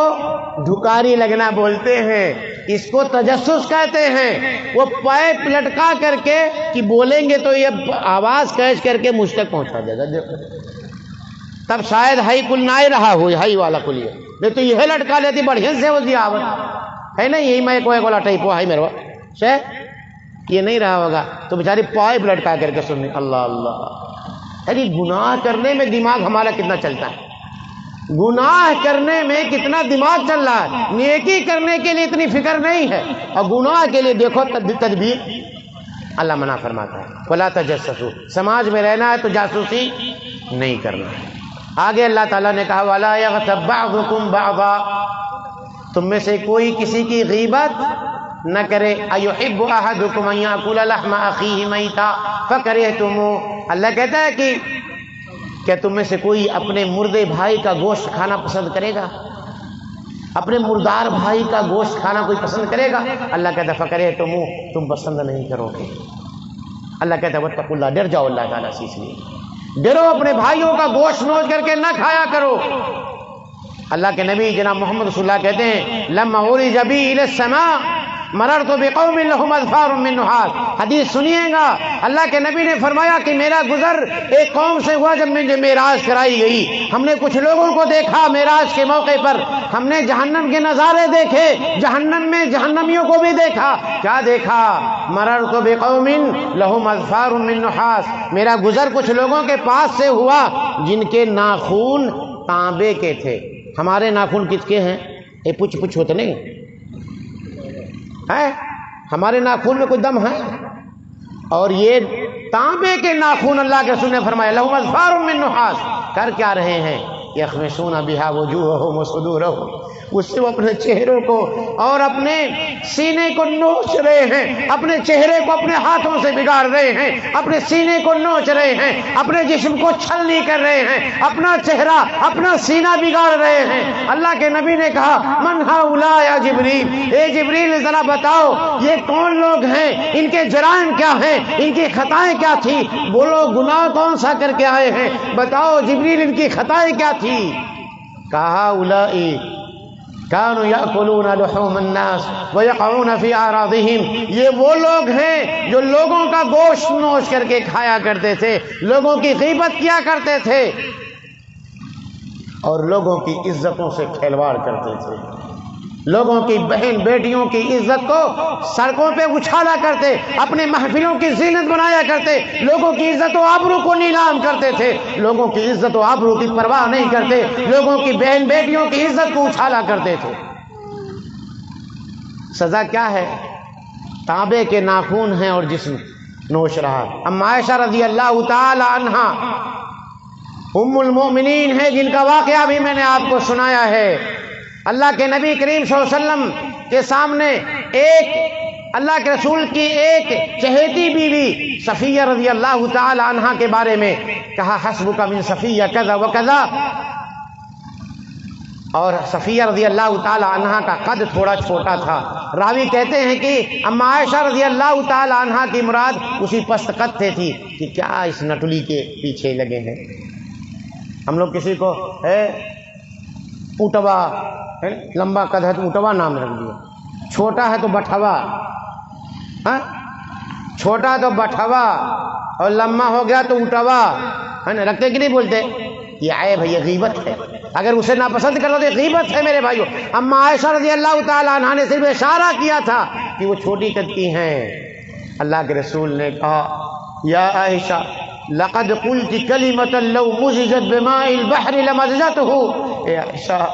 ڈھکاری لگنا بولتے ہیں، اس کو تجسس کہتے ہیں۔ وہ پائپ لٹکا کر کے کہ بولیں گے تو یہ آواز کیچ کر کے مجھ تک پہنچا دے گا۔ تب شاید ہائی کل نہ رہا ہو، ہائی والا کل یہ نہیں تو یہ لٹکا لیتی بڑھیا سے ہو دیا ہے نا، یہی میں کوئی والا ٹائپ ہائی میرا سے یہ نہیں رہا ہوگا، تو بیچاری پائپ لٹکا کر کے سننی۔ اللہ اللہ، ارے گناہ کرنے میں دماغ ہمارا کتنا چلتا ہے، گناہ کرنے میں کتنا دماغ چل رہا ہے، نیکی کرنے کے لیے اتنی فکر نہیں ہے، اور گناہ کے لیے دیکھو تدبیر۔ اللہ منع فرماتا ہے وَلَا تَجَسَّسُوا، سماج میں رہنا ہے تو جاسوسی نہیں کرنا ہے۔ آگے اللہ تعالیٰ نے کہا وَلَا يَغْتَبْ بَعْضُكُمْ بَعْضًا، تم میں سے کوئی کسی کی غیبت نہ کرے ایحب احدکم ان یاکل لحم اخیہ میتا فکرہتموہ، اللہ کہتا ہے کہ کیا تم میں سے کوئی اپنے مردے بھائی کا گوشت کھانا پسند کرے گا؟ اپنے مردار بھائی کا گوشت کھانا کوئی پسند کرے گا؟ اللہ کہتا ہے فکرہتموہ، تم پسند نہیں کرو گے۔ اللہ کہتا ہے واتقوا اللہ، ڈر جاؤ اللہ تعالیٰ سے، اس لیے ڈرو، اپنے بھائیوں کا گوشت نوچ کر کے نہ کھایا کرو۔ اللہ کے نبی جناب محمد رسول اللہ کہتے ہیں لما عرج بی الی السماء مررت بقوم لهم اظفار من نحاس، حدیث سنیے گا، اللہ کے نبی نے فرمایا کہ میرا گزر ایک قوم سے ہوا جب مجھے معراج کرائی گئی، ہم نے کچھ لوگوں کو دیکھا معراج کے موقع پر، ہم نے جہنم کے نظارے دیکھے، جہنم میں جہنمیوں کو بھی دیکھا۔ کیا دیکھا؟ مررت بقوم لهم اظفار من نحاس، میرا گزر کچھ لوگوں کے پاس سے ہوا جن کے ناخون تانبے کے تھے۔ ہمارے ناخن کس کے ہیں؟ یہ پچھ پچھ ہوتے نہیں ہے، ہمارے ناخون میں کوئی دم ہے؟ اور یہ تانبے کے ناخون اللہ کے رسول نے فرمایا لہم اظفار من نحاس، کر کیا رہے ہیں؟ یخمسون بہا وجوہہم وصدورہم، اس سے وہ اپنے چہروں کو اور اپنے سینے کو نوچ رہے ہیں، اپنے چہرے کو اپنے ہاتھوں سے بگاڑ رہے ہیں، اپنے سینے کو نوچ رہے ہیں، اپنے جسم کو چھلنی کر رہے ہیں، اپنا چہرہ اپنا سینہ بگاڑ رہے ہیں۔ اللہ کے نبی نے کہا من ہؤلاء یا جبریل، اے جبریل ذرا بتاؤ یہ کون لوگ ہیں، ان کے جرائم کیا ہیں، ان کی خطائیں کیا تھی، بولو گناہ کون سا کر کے آئے ہیں، بتاؤ جبریل ان کی خطائیں کیا تھی؟ کہا اولائی کانوا یاکلون لحوم الناس ویقعون فی اعراضہم، یہ وہ لوگ ہیں جو لوگوں کا گوشت نوچ کر کے کھایا کرتے تھے، لوگوں کی غیبت کیا کرتے تھے اور لوگوں کی عزتوں سے کھلواڑ کرتے تھے، لوگوں کی بہن بیٹیوں کی عزت کو سڑکوں پہ اچھالا کرتے، اپنے محفلوں کی زینت بنایا کرتے، لوگوں کی عزت و آبرو کو نیلام کرتے تھے، لوگوں کی عزت و آبرو کی پرواہ نہیں کرتے، لوگوں کی بہن بیٹیوں کی عزت کو اچھالا کرتے تھے۔ سزا کیا ہے؟ تانبے کے ناخون ہیں اور جسم نوچ رہا۔ اما عائشہ رضی اللہ تعالی عنہا ام المؤمنین ہے، جن کا واقعہ بھی میں نے آپ کو سنایا ہے۔ اللہ کے نبی کریم صلی اللہ علیہ وسلم کے سامنے ایک اللہ کے رسول کی ایک چہیتی بیوی صفیہ رضی اللہ تعالی عنہا کے بارے میں کہا حسبک من صفیہ کذا وکذا، اور صفیہ رضی اللہ تعالی عنہا کا قد تھوڑا چھوٹا تھا۔ راوی کہتے ہیں کہ اما عائشہ رضی اللہ تعالی عنہا کی مراد اسی پست قد سے تھی کہ کیا اس نٹلی کے پیچھے لگے ہیں۔ ہم لوگ کسی کو اٹوا، لمبا قد ہے تو اٹوا نام رکھ دیا، چھوٹا ہے تو بٹھوا، چھوٹا تو بٹھوا اور لمبا ہو گیا تو اٹوا، ہے نا، رکھتے کہ نہیں بولتے؟ یہ عیب ہے، یہ غیبت ہے، اگر اسے ناپسند کرو تو یہ غیبت ہے میرے بھائیو۔ اما عائشہ رضی اللہ تعالی عنہا نے صرف اشارہ کیا تھا کہ وہ چھوٹی قد کی ہیں۔ اللہ کے رسول نے کہا یا عائشہ لقد قلت کلمۃ لو مزجت بماء البحر لمزجته، اے عائشہ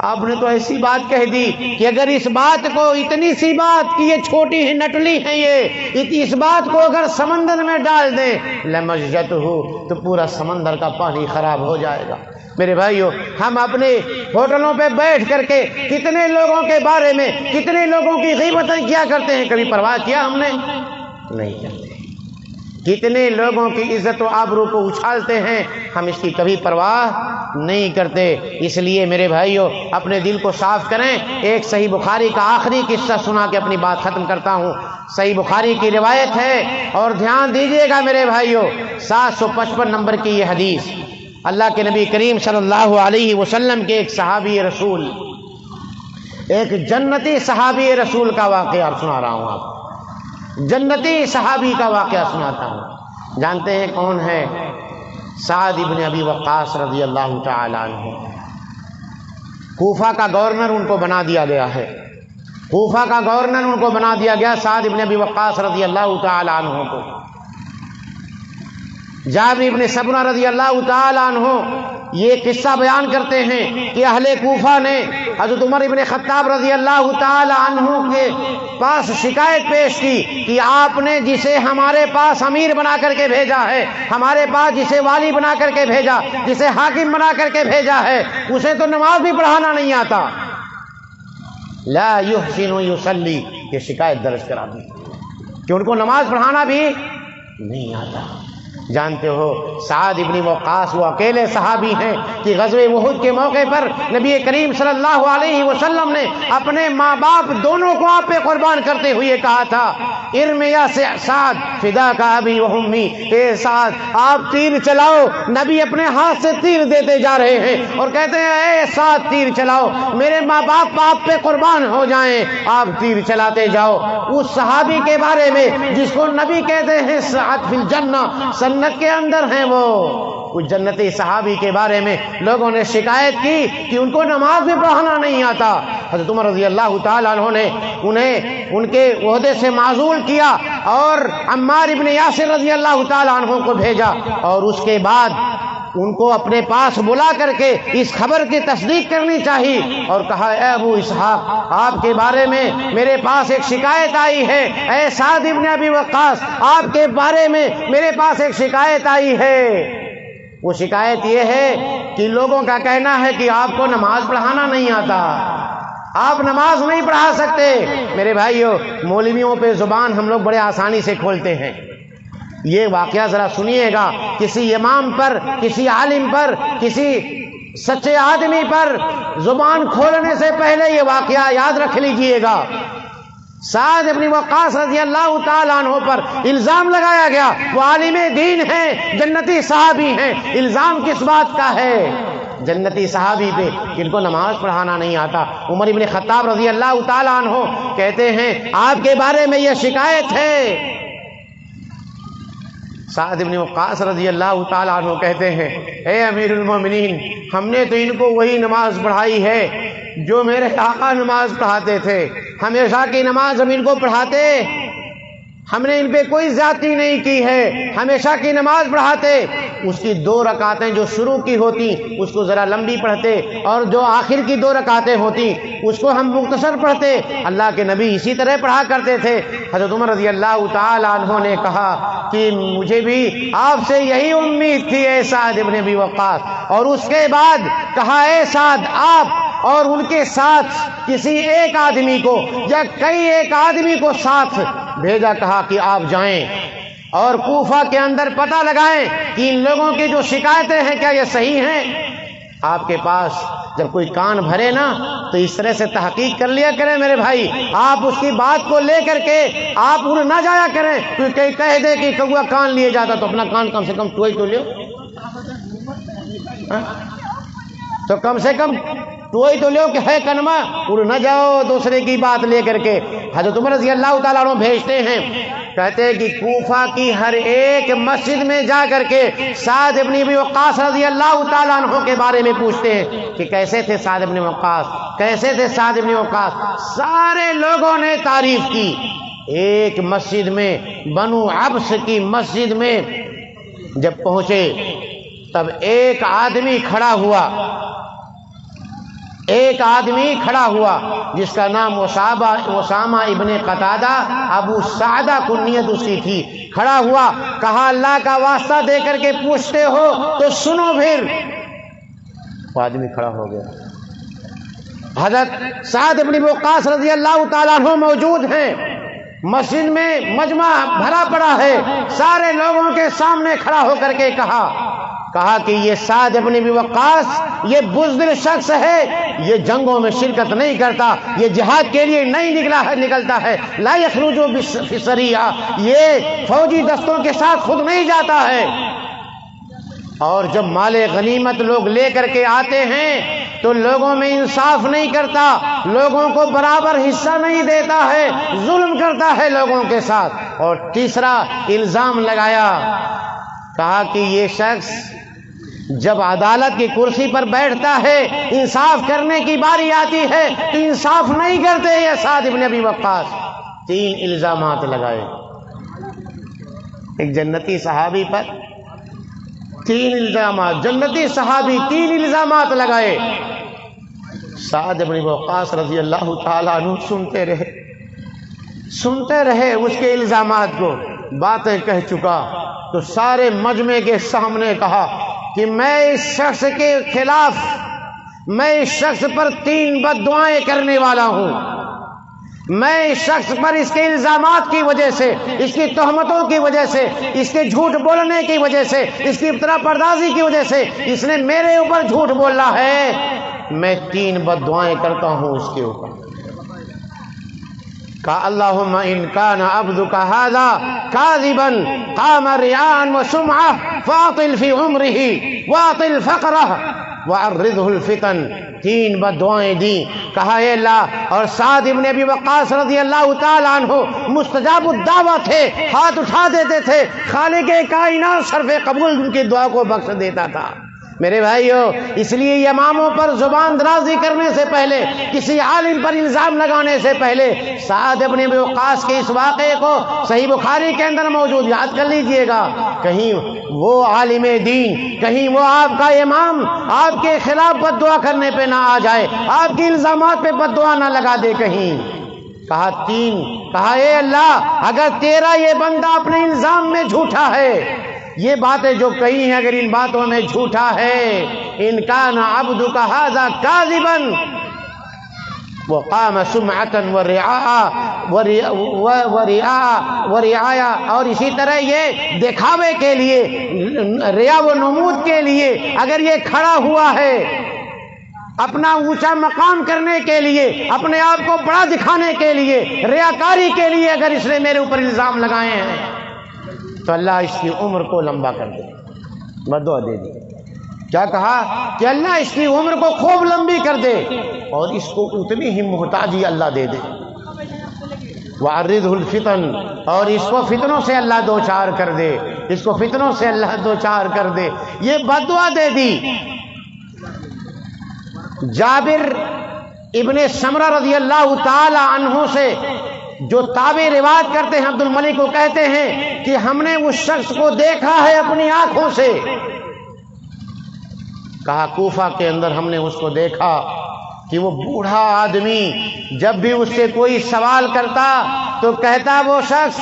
آپ نے تو ایسی بات کہہ دی کہ اگر اس بات کو، اتنی سی بات کہ یہ چھوٹی ہے، نٹلی ہے، یہ اس بات کو اگر سمندر میں ڈال دیں لمزجته، تو پورا سمندر کا پانی خراب ہو جائے گا۔ میرے بھائیو، ہم اپنے ہوٹلوں پہ بیٹھ کر کے کتنے لوگوں کے بارے میں کتنے لوگوں کی غیبتیں کیا کرتے ہیں، کبھی پرواہ کیا ہم نے؟ نہیں کرتے۔ کتنے لوگوں کی عزت و آبرو کو اچھالتے ہیں، ہم اس کی کبھی پرواہ نہیں کرتے۔ اس لیے میرے بھائیو اپنے دل کو صاف کریں۔ ایک صحیح بخاری کا آخری قصہ سنا کے اپنی بات ختم کرتا ہوں۔ صحیح بخاری کی روایت ہے اور دھیان دیجئے گا میرے بھائیو، 755 نمبر کی یہ حدیث، اللہ کے نبی کریم صلی اللہ علیہ وسلم کے ایک صحابی رسول، ایک جنتی صحابی رسول کا واقعہ سنا رہا ہوں، آپ جنتی صحابی کا واقعہ سناتا ہوں۔ جانتے ہیں کون ہے؟ سعد ابن ابی وقاص رضی اللہ تعالی عنہ۔ کوفہ کا گورنر ان کو بنا دیا گیا ہے، کوفہ کا گورنر ان کو بنا دیا گیا سعد ابن ابی وقاص رضی اللہ تعالی عنہ کو۔ جابر ابن سمرہ رضی اللہ تعالی عنہ یہ قصہ بیان کرتے ہیں کہ اہل کوفہ نے حضرت عمر ابن خطاب رضی اللہ تعالی عنہ کے پاس شکایت پیش کی کہ آپ نے جسے ہمارے پاس امیر بنا کر کے بھیجا ہے، ہمارے پاس جسے والی بنا کر کے بھیجا، جسے حاکم بنا کر کے بھیجا ہے، اسے تو نماز بھی پڑھانا نہیں آتا، لا یحسن یصلی، یہ شکایت درج کرا دی کہ ان کو نماز پڑھانا بھی نہیں آتا۔ جانتے ہو سعد ابن وقاص وہ اکیلے صحابی ہیں کہ غزوہ احد کے موقع پر نبی کریم صلی اللہ علیہ وسلم نے اپنے ماں باپ دونوں کو آپ پہ قربان کرتے ہوئے کہا تھا ارم یا سعد فداک ابی و امی، اے سعد آپ تیر چلاؤ۔ نبی اپنے ہاتھ سے تیر دیتے جا رہے ہیں اور کہتے ہیں اے سعد تیر چلاؤ، میرے ماں باپ آپ پہ قربان ہو جائیں، آپ تیر چلاتے جاؤ۔ اس صحابی کے بارے میں جس کو نبی کہتے ہیں سعد فی الجنہ، جنت کے اندر ہیں، وہ اس جنتی صحابی کے بارے میں لوگوں نے شکایت کی کہ ان کو نماز بھی پڑھانا نہیں آتا۔ حضرت عمر رضی اللہ تعالیٰ عنہ نے انہیں ان کے عہدے سے معزول کیا اور عمار ابن یاسر رضی اللہ تعالیٰ عنہ کو بھیجا، اور اس کے بعد ان کو اپنے پاس بلا کر کے اس خبر کی تصدیق کرنی چاہیے اور کہا اے ابو اسحاق آپ کے بارے میں میرے پاس ایک شکایت آئی ہے، اے سعد ابن ابی وقاص آپ کے بارے میں میرے پاس ایک شکایت آئی ہے۔ وہ شکایت یہ ہے کہ لوگوں کا کہنا ہے کہ آپ کو نماز پڑھانا نہیں آتا، آپ نماز نہیں پڑھا سکتے۔ میرے بھائیو، مولویوں پہ زبان ہم لوگ بڑے آسانی سے کھولتے ہیں، یہ واقعہ ذرا سنیے گا، کسی امام پر، کسی عالم پر، کسی سچے آدمی پر زبان کھولنے سے پہلے یہ واقعہ یاد رکھ لیجئے گا۔ سعد ابن وقاص رضی اللہ تعالیٰ عنہ پر الزام لگایا گیا، وہ عالم دین ہیں، جنتی صحابی ہیں، الزام کس بات کا ہے؟ جنتی صحابی پہ جن کو نماز پڑھانا نہیں آتا۔ عمر ابن خطاب رضی اللہ تعالیٰ عنہ کہتے ہیں آپ کے بارے میں یہ شکایت ہے۔ سعد ابن وقاص رضی اللہ تعالیٰ عنہ کہتے ہیں اے امیر المومنین، ہم نے تو ان کو وہی نماز پڑھائی ہے جو میرے آقا نماز پڑھاتے تھے، ہمیشہ کی نماز ہم ان کو پڑھاتے، ہم نے ان پہ کوئی زیادتی نہیں کی ہے، ہمیشہ کی نماز پڑھاتے۔ اس کی 2 رکعتیں جو شروع کی ہوتی اس کو ذرا لمبی پڑھتے، اور جو آخر کی 2 رکعتیں ہوتی اس کو ہم مختصر پڑھتے۔ اللہ کے نبی اسی طرح پڑھا کرتے تھے۔ حضرت عمر رضی اللہ تعالیٰ عنہ نے کہا کہ مجھے بھی آپ سے یہی امید تھی اے سعد ابن ابی وقاص، اور اس کے بعد کہا اے سعد آپ اور ان کے ساتھ کسی ایک آدمی کو یا کئی ایک آدمی کو ساتھ بھیجا، کہا کہ آپ جائیں اور کوفہ کے اندر پتہ لگائیں کہ ان لوگوں کی جو شکایتیں ہیں کیا یہ صحیح ہیں۔ آپ کے پاس جب کوئی کان بھرے نا تو اس طرح سے تحقیق کر لیا کریں میرے بھائی، آپ اس کی بات کو لے کر کے آپ اڑ نہ جایا کریں، کیونکہ کہہ دے کہ کوا کان لیے جاتا تو اپنا کان کم سے کم تو لو، تو کم سے کم تو لو کہ ہے کنما، اڑ نہ جاؤ دوسرے کی بات لے کر کے۔ حضرت عمر رضی اللہ تعالیٰ عنہ بھیجتے ہیں، کہتے ہیں کہ کوفہ کی ہر ایک مسجد میں جا کر کے سعد ابن ابی وقاص رضی اللہ تعالیٰ عنہ کے بارے میں پوچھتے ہیں کہ کیسے تھے سعد ابن وقاص، کیسے تھے سعد ابن وقاص۔ سارے لوگوں نے تعریف کی۔ ایک مسجد میں، بنو عبس کی مسجد میں جب پہنچے تب ایک آدمی کھڑا ہوا جس کا نام اسامہ ابن قتادہ ابو سعدہ کنیت اس کی تھی۔ کھڑا ہوا، کہا اللہ کا واسطہ دے کر کے پوچھتے ہو تو سنو پھر۔ وہ آدمی کھڑا ہو گیا۔ حضرت سعد ابن وقاص رضی اللہ تعالیٰ عنہ موجود ہیں، مسجد میں مجمع بھرا پڑا ہے، سارے لوگوں کے سامنے کھڑا ہو کر کے کہا کہ یہ سعد ابن ابی وقاص یہ بزدل شخص ہے، یہ جنگوں میں شرکت نہیں کرتا، یہ جہاد کے لیے نہیں نکلتا ہے، لا یخرج فی سریہ، یہ فوجی دستوں کے ساتھ خود نہیں جاتا ہے، اور جب مال غنیمت لوگ لے کر کے آتے ہیں تو لوگوں میں انصاف نہیں کرتا، لوگوں کو برابر حصہ نہیں دیتا ہے، ظلم کرتا ہے لوگوں کے ساتھ۔ اور تیسرا الزام لگایا، کہا کہ یہ شخص جب عدالت کی کرسی پر بیٹھتا ہے، انصاف کرنے کی باری آتی ہے تو انصاف نہیں کرتے یہ سعد ابن ابی وقاص۔ 3 الزامات لگائے ایک جنتی صحابی پر، 3 الزامات، جنتی صحابی 3 الزامات لگائے۔ سعد ابن وقاص رضی اللہ تعالیٰ عنہ سنتے رہے اس کے الزامات کو، باتیں کہہ چکا تو سارے مجمع کے سامنے کہا کہ میں اس شخص کے خلاف، میں اس شخص پر 3 بددعائیں کرنے والا ہوں۔ میں اس شخص پر اس کے الزامات کی وجہ سے، اس کی تہمتوں کی وجہ سے، اس کے جھوٹ بولنے کی وجہ سے، اس کی ابتلا پردازی کی وجہ سے اس نے میرے اوپر جھوٹ بولا ہے، میں 3 بد دعائیں کرتا ہوں اس کے اوپر۔ کہا اللہم ان کان عبدک ھذا کاذبا قام ریاء وسمعہ فاطل فی عمرہ واطل فقرہ وعرضہ الفتن۔ 3 بد دعائیں دیں۔ کہا اے اللہ، اور سعد ابن ابی وقاص رضی اللہ تعالیٰ عنہ مستجاب الدعوہ تھے، ہاتھ اٹھا دیتے تھے، خالق کائنات صرف قبول ان کی دعا کو بخش دیتا تھا۔ میرے بھائیو، اس لیے اماموں پر زبان درازی کرنے سے پہلے، کسی عالم پر الزام لگانے سے پہلے سعد ابن ابی وقاص کے اس واقعے کو صحیح بخاری کے اندر موجود یاد کر لیجئے گا۔ کہیں وہ عالم دین، کہیں وہ آپ کا امام آپ کے خلاف بد دعا کرنے پہ نہ آ جائے، آپ کی الزامات پہ بد دعا نہ لگا دے کہیں۔ کہا اے اللہ، اگر تیرا یہ بندہ اپنے الزام میں جھوٹا ہے، یہ باتیں جو کہی ہیں اگر ان باتوں میں جھوٹا ہے، ان کان عبدک ھذا کاذبا وقام سمعۃ ورعایا، اور اسی طرح یہ دکھاوے کے لیے، ریا و نمود کے لیے اگر یہ کھڑا ہوا ہے، اپنا اونچا مقام کرنے کے لیے، اپنے آپ کو بڑا دکھانے کے لیے، ریاکاری کے لیے اگر اس نے میرے اوپر الزام لگائے ہیں تو اللہ اس کی عمر کو لمبا کر دے۔ بد دعا دے دی۔ کیا کہا کہ اللہ اس کی عمر کو خوب لمبی کر دے اور اس کو اتنی ہی محتاجی اللہ دے دے۔ وعرضہ الفتن، اور اس کو فتنوں سے اللہ دوچار کر دے، اس کو فتنوں سے اللہ دوچار کر دے۔ یہ بد دعا دے دی۔ جابر ابن سمرہ رضی اللہ تعالی عنہ سے جو تابعی روایت کرتے ہیں، عبد الملک کو کہتے ہیں کہ ہم نے اس شخص کو دیکھا ہے اپنی آنکھوں سے۔ کہا کوفہ کے اندر ہم نے اس کو دیکھا کہ وہ بوڑھا آدمی جب بھی اس سے کوئی سوال کرتا تو کہتا وہ شخص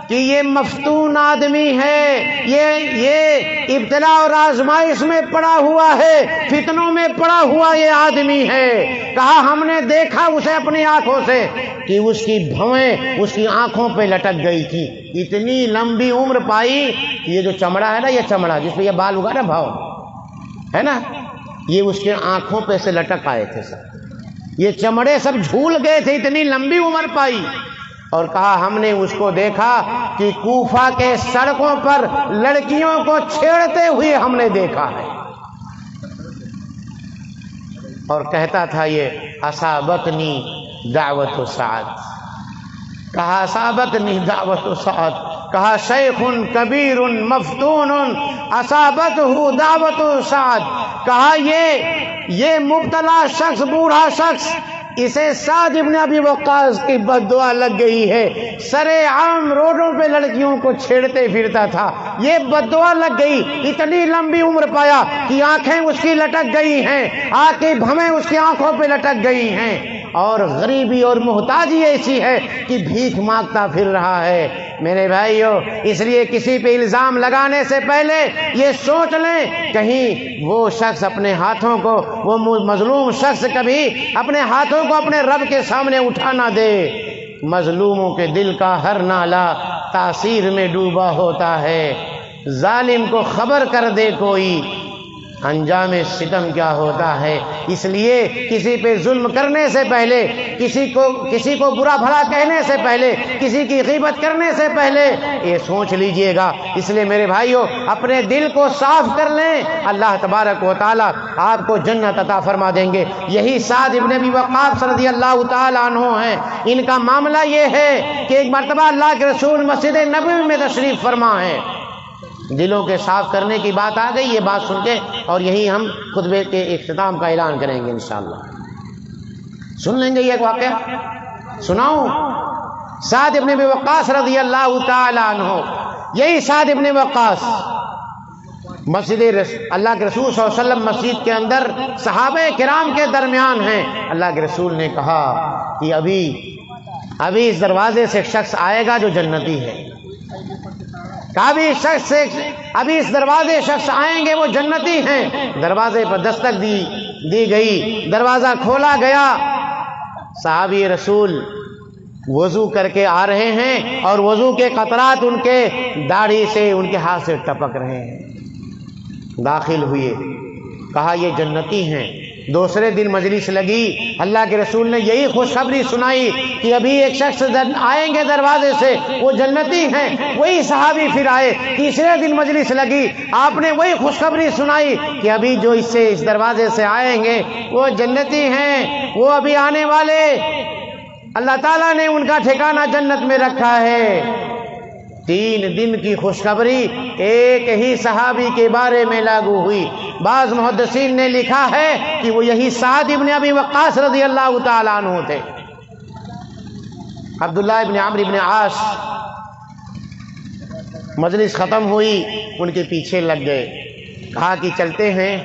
کہ یہ مفتون آدمی ہے، یہ ابتلا اور آزمائش میں پڑا ہوا ہے، فتنوں میں پڑا ہوا یہ آدمی ہے۔ کہا ہم نے دیکھا اسے اپنی آنکھوں سے کہ اس کی بھویں اس کی آنکھوں پہ لٹک گئی تھی، اتنی لمبی عمر پائی کہ یہ جو چمڑا ہے نا، یہ چمڑا جس پہ یہ بال اگا نا بھاؤ ہے نا، یہ اس کے آنکھوں پہ سے لٹک آئے تھے سب، یہ چمڑے سب جھول گئے تھے، اتنی لمبی عمر پائی۔ اور کہا ہم نے اس کو دیکھا کہ کوفہ کے سڑکوں پر لڑکیوں کو چھیڑتے ہوئے ہم نے دیکھا ہے، اور کہتا تھا یہ اصابتنی دعوت سعد۔ کہا اصابتنی دعوت سعد، کہا شیخ کبیر مفتون اصابتہ دعوت سعد۔ کہا یہ مبتلا شخص، بوڑھا شخص، اسے سعد ابن ابی وقاص کی بد دعا لگ گئی ہے، سرے عام روڈوں پہ لڑکیوں کو چھیڑتے پھرتا تھا، یہ بد دعا لگ گئی، اتنی لمبی عمر پایا کہ آنکھیں اس کی لٹک گئی ہیں، آنکھ کی بھویں اس کی آنکھوں پہ لٹک گئی ہیں، اور غریبی اور محتاجی ایسی ہے کہ بھیک مانگتا پھر رہا ہے۔ میرے بھائیو، اس لیے کسی پہ الزام لگانے سے پہلے یہ سوچ لیں کہیں وہ شخص اپنے ہاتھوں کو، وہ مظلوم شخص کبھی اپنے ہاتھوں کو اپنے رب کے سامنے اٹھا نہ دے۔ مظلوموں کے دل کا ہر نالہ تاثیر میں ڈوبا ہوتا ہے، ظالم کو خبر کر دے کوئی انجام ستم کیا ہوتا ہے۔ اس لیے کسی پہ ظلم کرنے سے پہلے، کسی کو برا بھلا کہنے سے پہلے، کسی کی غیبت کرنے سے پہلے یہ سوچ لیجئے گا۔ اس لیے میرے بھائیوں، اپنے دل کو صاف کر لیں، اللہ تبارک و تعالی آپ کو جنت عطا فرما دیں گے۔ یہی سعد ابن ابی وقاص رضی اللہ تعالی عنہ ہیں۔ ان کا معاملہ یہ ہے کہ ایک مرتبہ اللہ کے رسول مسجد نبوی میں تشریف فرما ہے، دلوں کے صاف کرنے کی بات آ گئی، یہ بات سن کے، اور یہی ہم خطبے کے اختتام کا اعلان کریں گے انشاءاللہ۔ سن لیں گے یہ ایک واقعہ، سناؤں؟ سعد ابن ابی وقاص رضی اللہ تعالی عنہ، یہی سعد ابن وقاص مسجد اللہ کے رسول صلی اللہ علیہ وسلم مسجد کے اندر صحابہ کرام کے درمیان ہیں۔ اللہ کے رسول نے کہا کہ ابھی اس دروازے سے ایک شخص آئے گا جو جنتی ہے، ابھی اس دروازے شخص آئیں گے وہ جنتی ہیں۔ دروازے پر دستک دی گئی، دروازہ کھولا گیا، صحابی رسول وضو کر کے آ رہے ہیں اور وضو کے قطرات ان کے داڑھی سے ان کے ہاتھ سے ٹپک رہے ہیں۔ داخل ہوئے، کہا یہ جنتی ہیں۔ دوسرے دن مجلس لگی، اللہ کے رسول نے یہی خوشخبری سنائی کہ ابھی ایک شخص آئیں گے دروازے سے، وہ جنتی ہیں۔ وہی صحابی پھر آئے، تیسرے دن مجلس لگی، آپ نے وہی خوشخبری سنائی کہ ابھی جو اس دروازے سے آئیں گے وہ جنتی ہیں، وہ ابھی آنے والے، اللہ تعالیٰ نے ان کا ٹھکانہ جنت میں رکھا ہے۔ 3 دن کی خوشخبری ایک ہی صحابی کے بارے میں لاگو ہوئی۔ بعض محدثین نے لکھا ہے کہ وہ یہی سعد ابن ابی وقاص رضی اللہ تعالیٰ عنہ تھے۔ عبداللہ ابن عمرو ابن عاص، مجلس ختم ہوئی، ان کے پیچھے لگ گئے، کہا کہ چلتے ہیں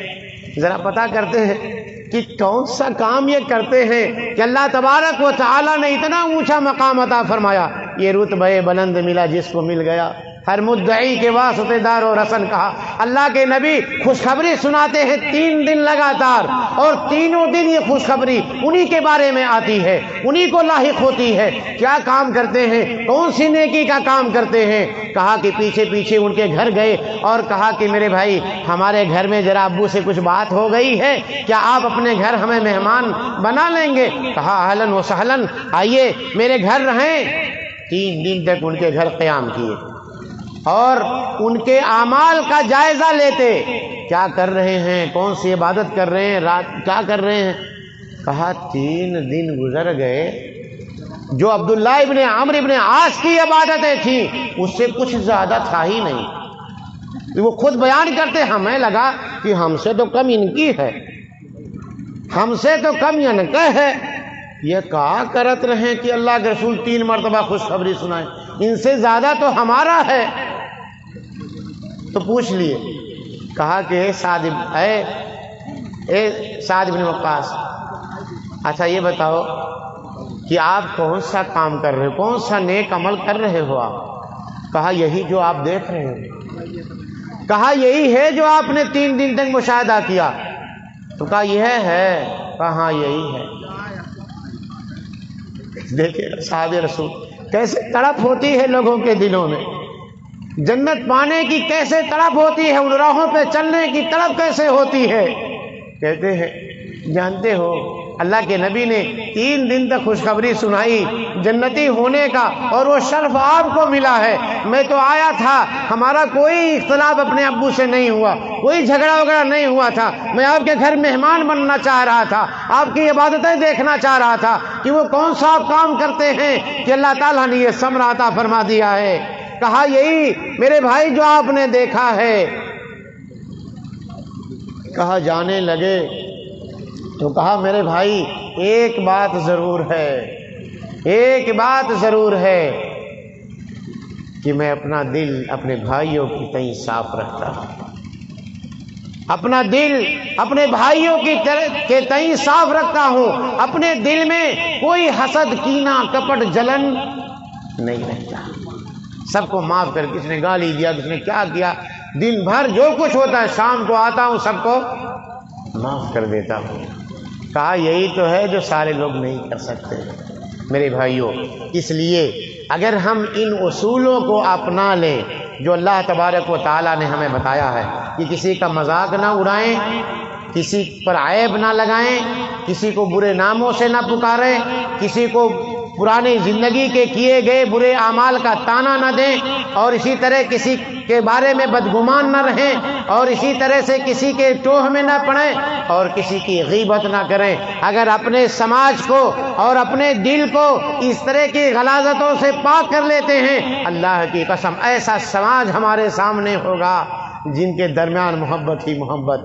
ذرا پتہ کرتے ہیں کہ کون سا کام یہ کرتے ہیں کہ اللہ تبارک و تعالیٰ نے اتنا اونچا مقام عطا فرمایا، یہ رتبہ بلند ملا جس کو مل گیا۔ ہر مدعی کے واسطے دار و رسن کہا۔ اللہ کے نبی خوشخبری سناتے ہیں 3 دن لگاتار، اور تینوں دن یہ خوشخبری انہی کے بارے میں آتی ہے، انہی کو لاحق ہوتی ہے۔ کیا کام کرتے ہیں، کون سی نیکی کا کام کرتے ہیں؟ کہا کہ پیچھے پیچھے ان کے گھر گئے اور کہا کہ میرے بھائی ہمارے گھر میں ذرا ابو سے کچھ بات ہو گئی ہے، کیا آپ اپنے گھر ہمیں مہمان بنا لیں گے؟ کہا اہلاً و سہلاً، آئیے میرے گھر رہیں۔ 3 دن تک ان کے گھر قیام کیے اور ان کے اعمال کا جائزہ لیتے، کیا کر رہے ہیں، کون سی عبادت کر رہے ہیں، رات کیا کر رہے ہیں۔ کہا 3 دن گزر گئے، جو عبداللہ ابن عمرو ابن عاص کی عبادتیں تھیں اس سے کچھ زیادہ تھا ہی نہیں۔ وہ خود بیان کرتے، ہمیں لگا کہ ہم سے تو کم ان کی ہے، ہم سے تو کم ان کا ہے۔ یہ کہا کرت رہیں کہ اللہ کے رسول 3 مرتبہ خوشخبری سنائے، ان سے زیادہ تو ہمارا ہے۔ تو پوچھ لیے، کہا کہ اے سعد بن وقاص، اچھا یہ بتاؤ کہ آپ کون سا کام کر رہے ہو، کون سا نیک عمل کر رہے ہو آپ؟ کہا یہی جو آپ دیکھ رہے ہیں۔ کہا یہی ہے جو آپ نے 3 دن تک مشاہدہ کیا؟ تو کہا یہ ہے۔ کہا ہاں یہی ہے۔ دیکھیں صحابہ رسول کیسے تڑپ ہوتی ہے لوگوں کے دلوں میں، جنت پانے کی کیسے تڑپ ہوتی ہے، ان راہوں پہ چلنے کی تڑپ کیسے ہوتی ہے۔ کہتے ہیں جانتے ہو اللہ کے نبی نے 3 دن تک خوشخبری سنائی جنتی ہونے کا، اور وہ شرف آپ کو ملا ہے۔ میں تو آیا تھا، ہمارا کوئی اختلاف اپنے ابو سے نہیں ہوا، کوئی جھگڑا وغیرہ نہیں ہوا تھا، میں آپ کے گھر مہمان بننا چاہ رہا تھا، آپ کی عبادتیں دیکھنا چاہ رہا تھا کہ وہ کون سا آپ کام کرتے ہیں کہ اللہ تعالیٰ نے یہ ثمرہ عطا فرما دیا ہے۔ کہا یہی میرے بھائی جو آپ نے دیکھا ہے۔ کہا جانے لگے تو کہا میرے بھائی ایک بات ضرور ہے، ایک بات ضرور ہے کہ میں اپنا دل اپنے بھائیوں کی تئیں صاف رکھتا ہوں، اپنا دل اپنے بھائیوں کے تئیں صاف رکھتا ہوں، اپنے دل میں کوئی حسد، کینہ، کپٹ، جلن نہیں رہتا، سب کو معاف کر، کس نے گالی دیا، کس نے کیا کیا، دن بھر جو کچھ ہوتا ہے شام کو آتا ہوں سب کو معاف کر دیتا ہوں۔ کہا یہی تو ہے جو سارے لوگ نہیں کر سکتے میرے بھائیوں۔ اس لیے اگر ہم ان اصولوں کو اپنا لیں جو اللہ تبارک و تعالیٰ نے ہمیں بتایا ہے کہ کسی کا مذاق نہ اڑائیں، کسی پر عیب نہ لگائیں، کسی کو برے ناموں سے نہ پکاریں، کسی کو پرانی زندگی کے کیے گئے برے اعمال کا طعنہ نہ دیں، اور اسی طرح کسی کے بارے میں بدگمان نہ رہیں، اور اسی طرح سے کسی کے ٹوہ میں نہ پڑیں، اور کسی کی غیبت نہ کریں۔ اگر اپنے سماج کو اور اپنے دل کو اس طرح کی غلاظتوں سے پاک کر لیتے ہیں، اللہ کی قسم ایسا سماج ہمارے سامنے ہوگا جن کے درمیان محبت ہی محبت،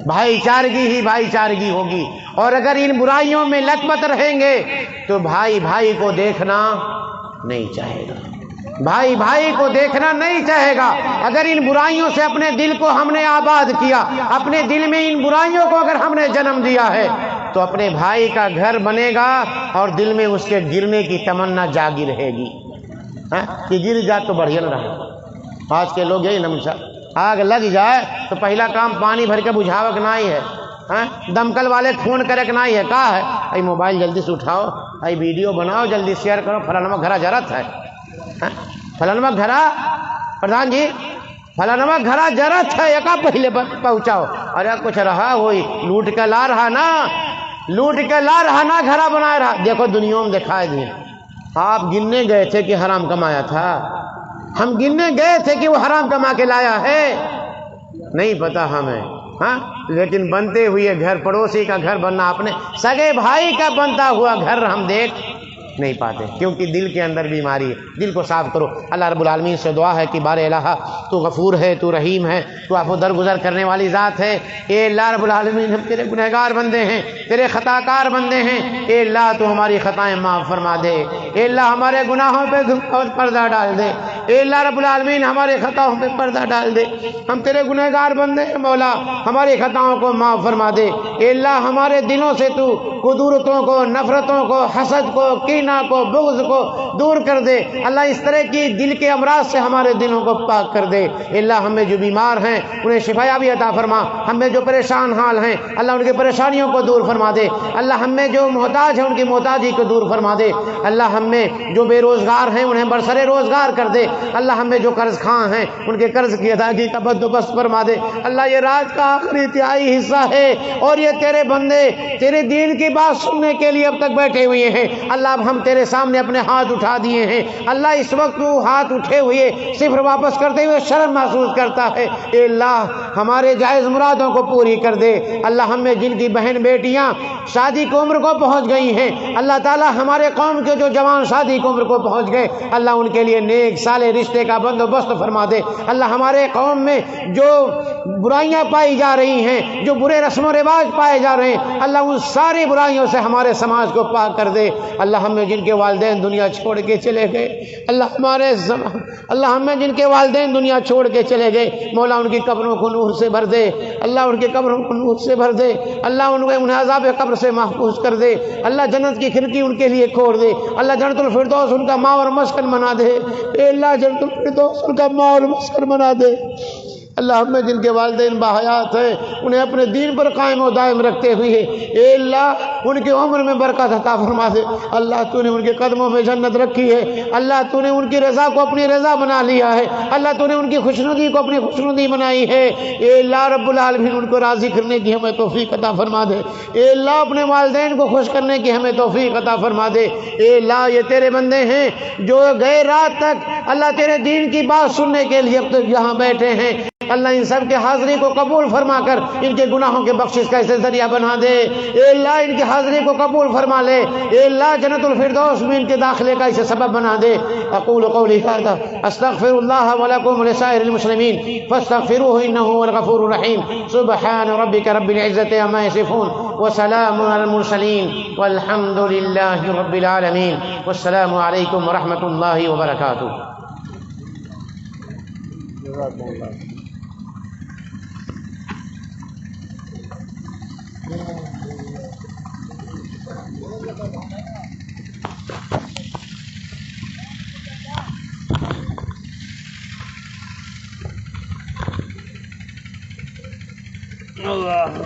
بھائی چارگی ہی بھائی چارگی ہوگی۔ اور اگر ان برائیوں میں لت پت رہیں گے تو بھائی بھائی کو دیکھنا نہیں چاہے گا، بھائی بھائی کو دیکھنا نہیں چاہے گا۔ اگر ان برائیوں سے اپنے دل کو ہم نے آباد کیا، اپنے دل میں ان برائیوں کو اگر ہم نے جنم دیا ہے، تو اپنے بھائی کا گھر بنے گا اور دل میں اس کے گرنے کی تمنا جاگی رہے گی کہ گر جا تو بڑھیا نہ رہے۔ آج کے لوگ یہی نمشا، آگ لگ جائے تو پہلا کام پانی بھر کے بجھاوک نہ ہی ہے، دمکل والے فون کرے کہ نہ ہی ہے، کہا ہے ای موبائل جلدی سے اٹھاؤ بھائی ویڈیو بناؤ جلدی شیئر کرو، فلانواں گھرا جرت ہے، فلانواں گھرا پردھان جی فلانواں گھرا جرت ہے، یکا پہلے پہنچاؤ۔ ارے کچھ رہا ہوئی لوٹ کے لا رہا نا، لوٹ کے لا رہا نا، گھرا بنا رہا۔ دیکھو دنیا میں دکھائے دیے، آپ گننے گئے تھے کہ حرام کمایا تھا؟ ہم گننے گئے تھے کہ وہ حرام کما کے لایا ہے؟ نہیں پتا ہمیں، ہاں، لیکن بنتے ہوئے گھر، پڑوسی کا گھر بننا، اپنے سگے بھائی کا بنتا ہوا گھر ہم دیکھ نہیں پاتے، کیونکہ دل کے اندر بیماری ہے۔ دل کو صاف کرو۔ اللہ رب العالمین سے دعا ہے کہ بار الہ تو غفور ہے، تو رحیم ہے، تو عفو درگزر کرنے والی ذات ہے۔ اے اللہ رب العالمین، ہم تیرے گنہگار بندے ہیں، تیرے خطا کار بندے ہیں۔ اے اللہ تو ہماری خطائیں معاف فرما دے۔ اے اللہ ہمارے گناہوں پہ پردہ ڈال دے۔ اے اللہ رب العالمین ہمارے خطاؤں پہ پردہ ڈال دے۔ ہم تیرے گنہگار بندے ہیں مولا، ہماری خطاؤں کو معاف فرما دے۔ اے اللہ ہمارے دلوں سے تو قدورتوں کو، نفرتوں کو، حسد کو، کینہ کو، بغض کو دور کر دے۔ اللہ اس طرح کی دل کے امراض سے ہمارے دلوں کو پاک کر دے۔ اے اللہ ہم میں جو بیمار ہیں انہیں شفایابی عطا فرما، ہم میں جو پریشان حال ہیں اللہ ان کی پریشانیوں کو دور فرما دے۔ اللہ ہم میں جو محتاج ہیں ان کی محتاجی کو دور فرما دے۔ اللہ ہم میں جو بے روزگار ہیں انہیں برسر روزگار کر دے۔ اللہ ہم میں جو قرض خواہ ہیں ان کے قرض کی ادائیگی کا بندوبست فرما دے۔ اللہ یہ رات کا آخری تہائی حصہ ہے اور یہ تیرے بندے تیرے دین کی بات سننے کے لیے اب تک بیٹھے ہوئے ہیں۔ اللہ اب ہم تیرے سامنے اپنے ہاتھ اٹھا دیے ہیں۔ اللہ اس وقت تو ہاتھ اٹھے ہوئے صفر واپس کرتے ہوئے شرم محسوس کرتا ہے۔ اے اللہ ہمارے جائز مرادوں کو پوری کر دے۔ اللہ ہم میں جن کی بہن بیٹیاں شادی کی عمر کو پہنچ گئی ہیں، اللہ تعالی ہمارے قوم کے جو جوان شادی کی عمر کو پہنچ گئے اللہ ان کے لیے نیک صالح رشتے کا بندوبست فرما دے۔ اللہ ہمارے قوم میں جو برائیاں پائی جا رہی ہیں، جو برے رسم و رواج پائے جا رہے ہیں اللہ ان ساری برائیوں سے ہمارے سماج کو پاک کر دے۔ اللہ ہم میں جن کے والدین دنیا چھوڑ کے چلے گئے، اللہ ہم میں جن کے والدین دنیا چھوڑ کے چلے گئے مولا ان کی قبروں کو نور سے بھر دے۔ اللہ ان کی قبروں کو نور سے بھر دے۔ اللہ انہیں عذاب قبر سے محفوظ کر دے۔ اللہ جنت کی کھڑکی ان کے لیے کھول دے۔ اللہ جنت الفردوس ان کا ماں اور مسکن بنا دے۔ اے اللہ جنت الفردوس ان کا ماں اور مسکن بنا دے۔ اللہ ہم میں جن کے والدین باحیات ہیں انہیں اپنے دین پر قائم و دائم رکھتے ہوئے اے اللہ ان کی عمر میں برکت عطا فرما دے۔ اللہ تو نے ان کے قدموں میں جنت رکھی ہے، اللہ تو نے ان کی رضا کو اپنی رضا بنا لیا ہے، اللہ تو نے ان کی خوشنودی کو اپنی خوشنودی بنائی ہے۔ اے اللہ رب العالمین ان کو راضی کرنے کی ہمیں توفیق عطا فرما دے۔ اے اللہ اپنے والدین کو خوش کرنے کی ہمیں توفیق عطا فرما دے۔ اے اللہ یہ تیرے بندے ہیں جو گئے رات تک اللہ تیرے دین کی بات سننے کے لیے اب تک یہاں بیٹھے ہیں، اللہ ان سب کے حاضری کو قبول فرما کر ان کے گناہوں کے بخشش کا اسے ذریعہ بنا دے۔ اے اللہ ان کی حاضری کو قبول فرما لے۔ اے اللہ جنت الفردوس میں ان کے داخلے کا اسے سبب بنا دے۔ اقول قولی ھذا استغفر اللہ ولکم ولسائر المسلمین فاستغفروہ انہ هو الغفور الرحیم۔ سبحان ربک رب العزۃ عما یصفون وسلام علی المرسلین والحمد للہ رب العالمین۔ والسلام علیکم ورحمۃ اللہ وبرکاتہ۔ اللہ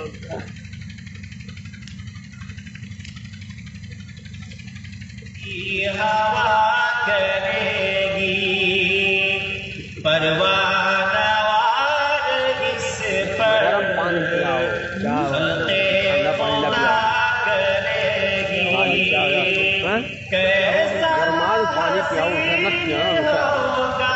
ہوا کرے گی پروانہ وار اس پر کرے گی کیسا ہوگا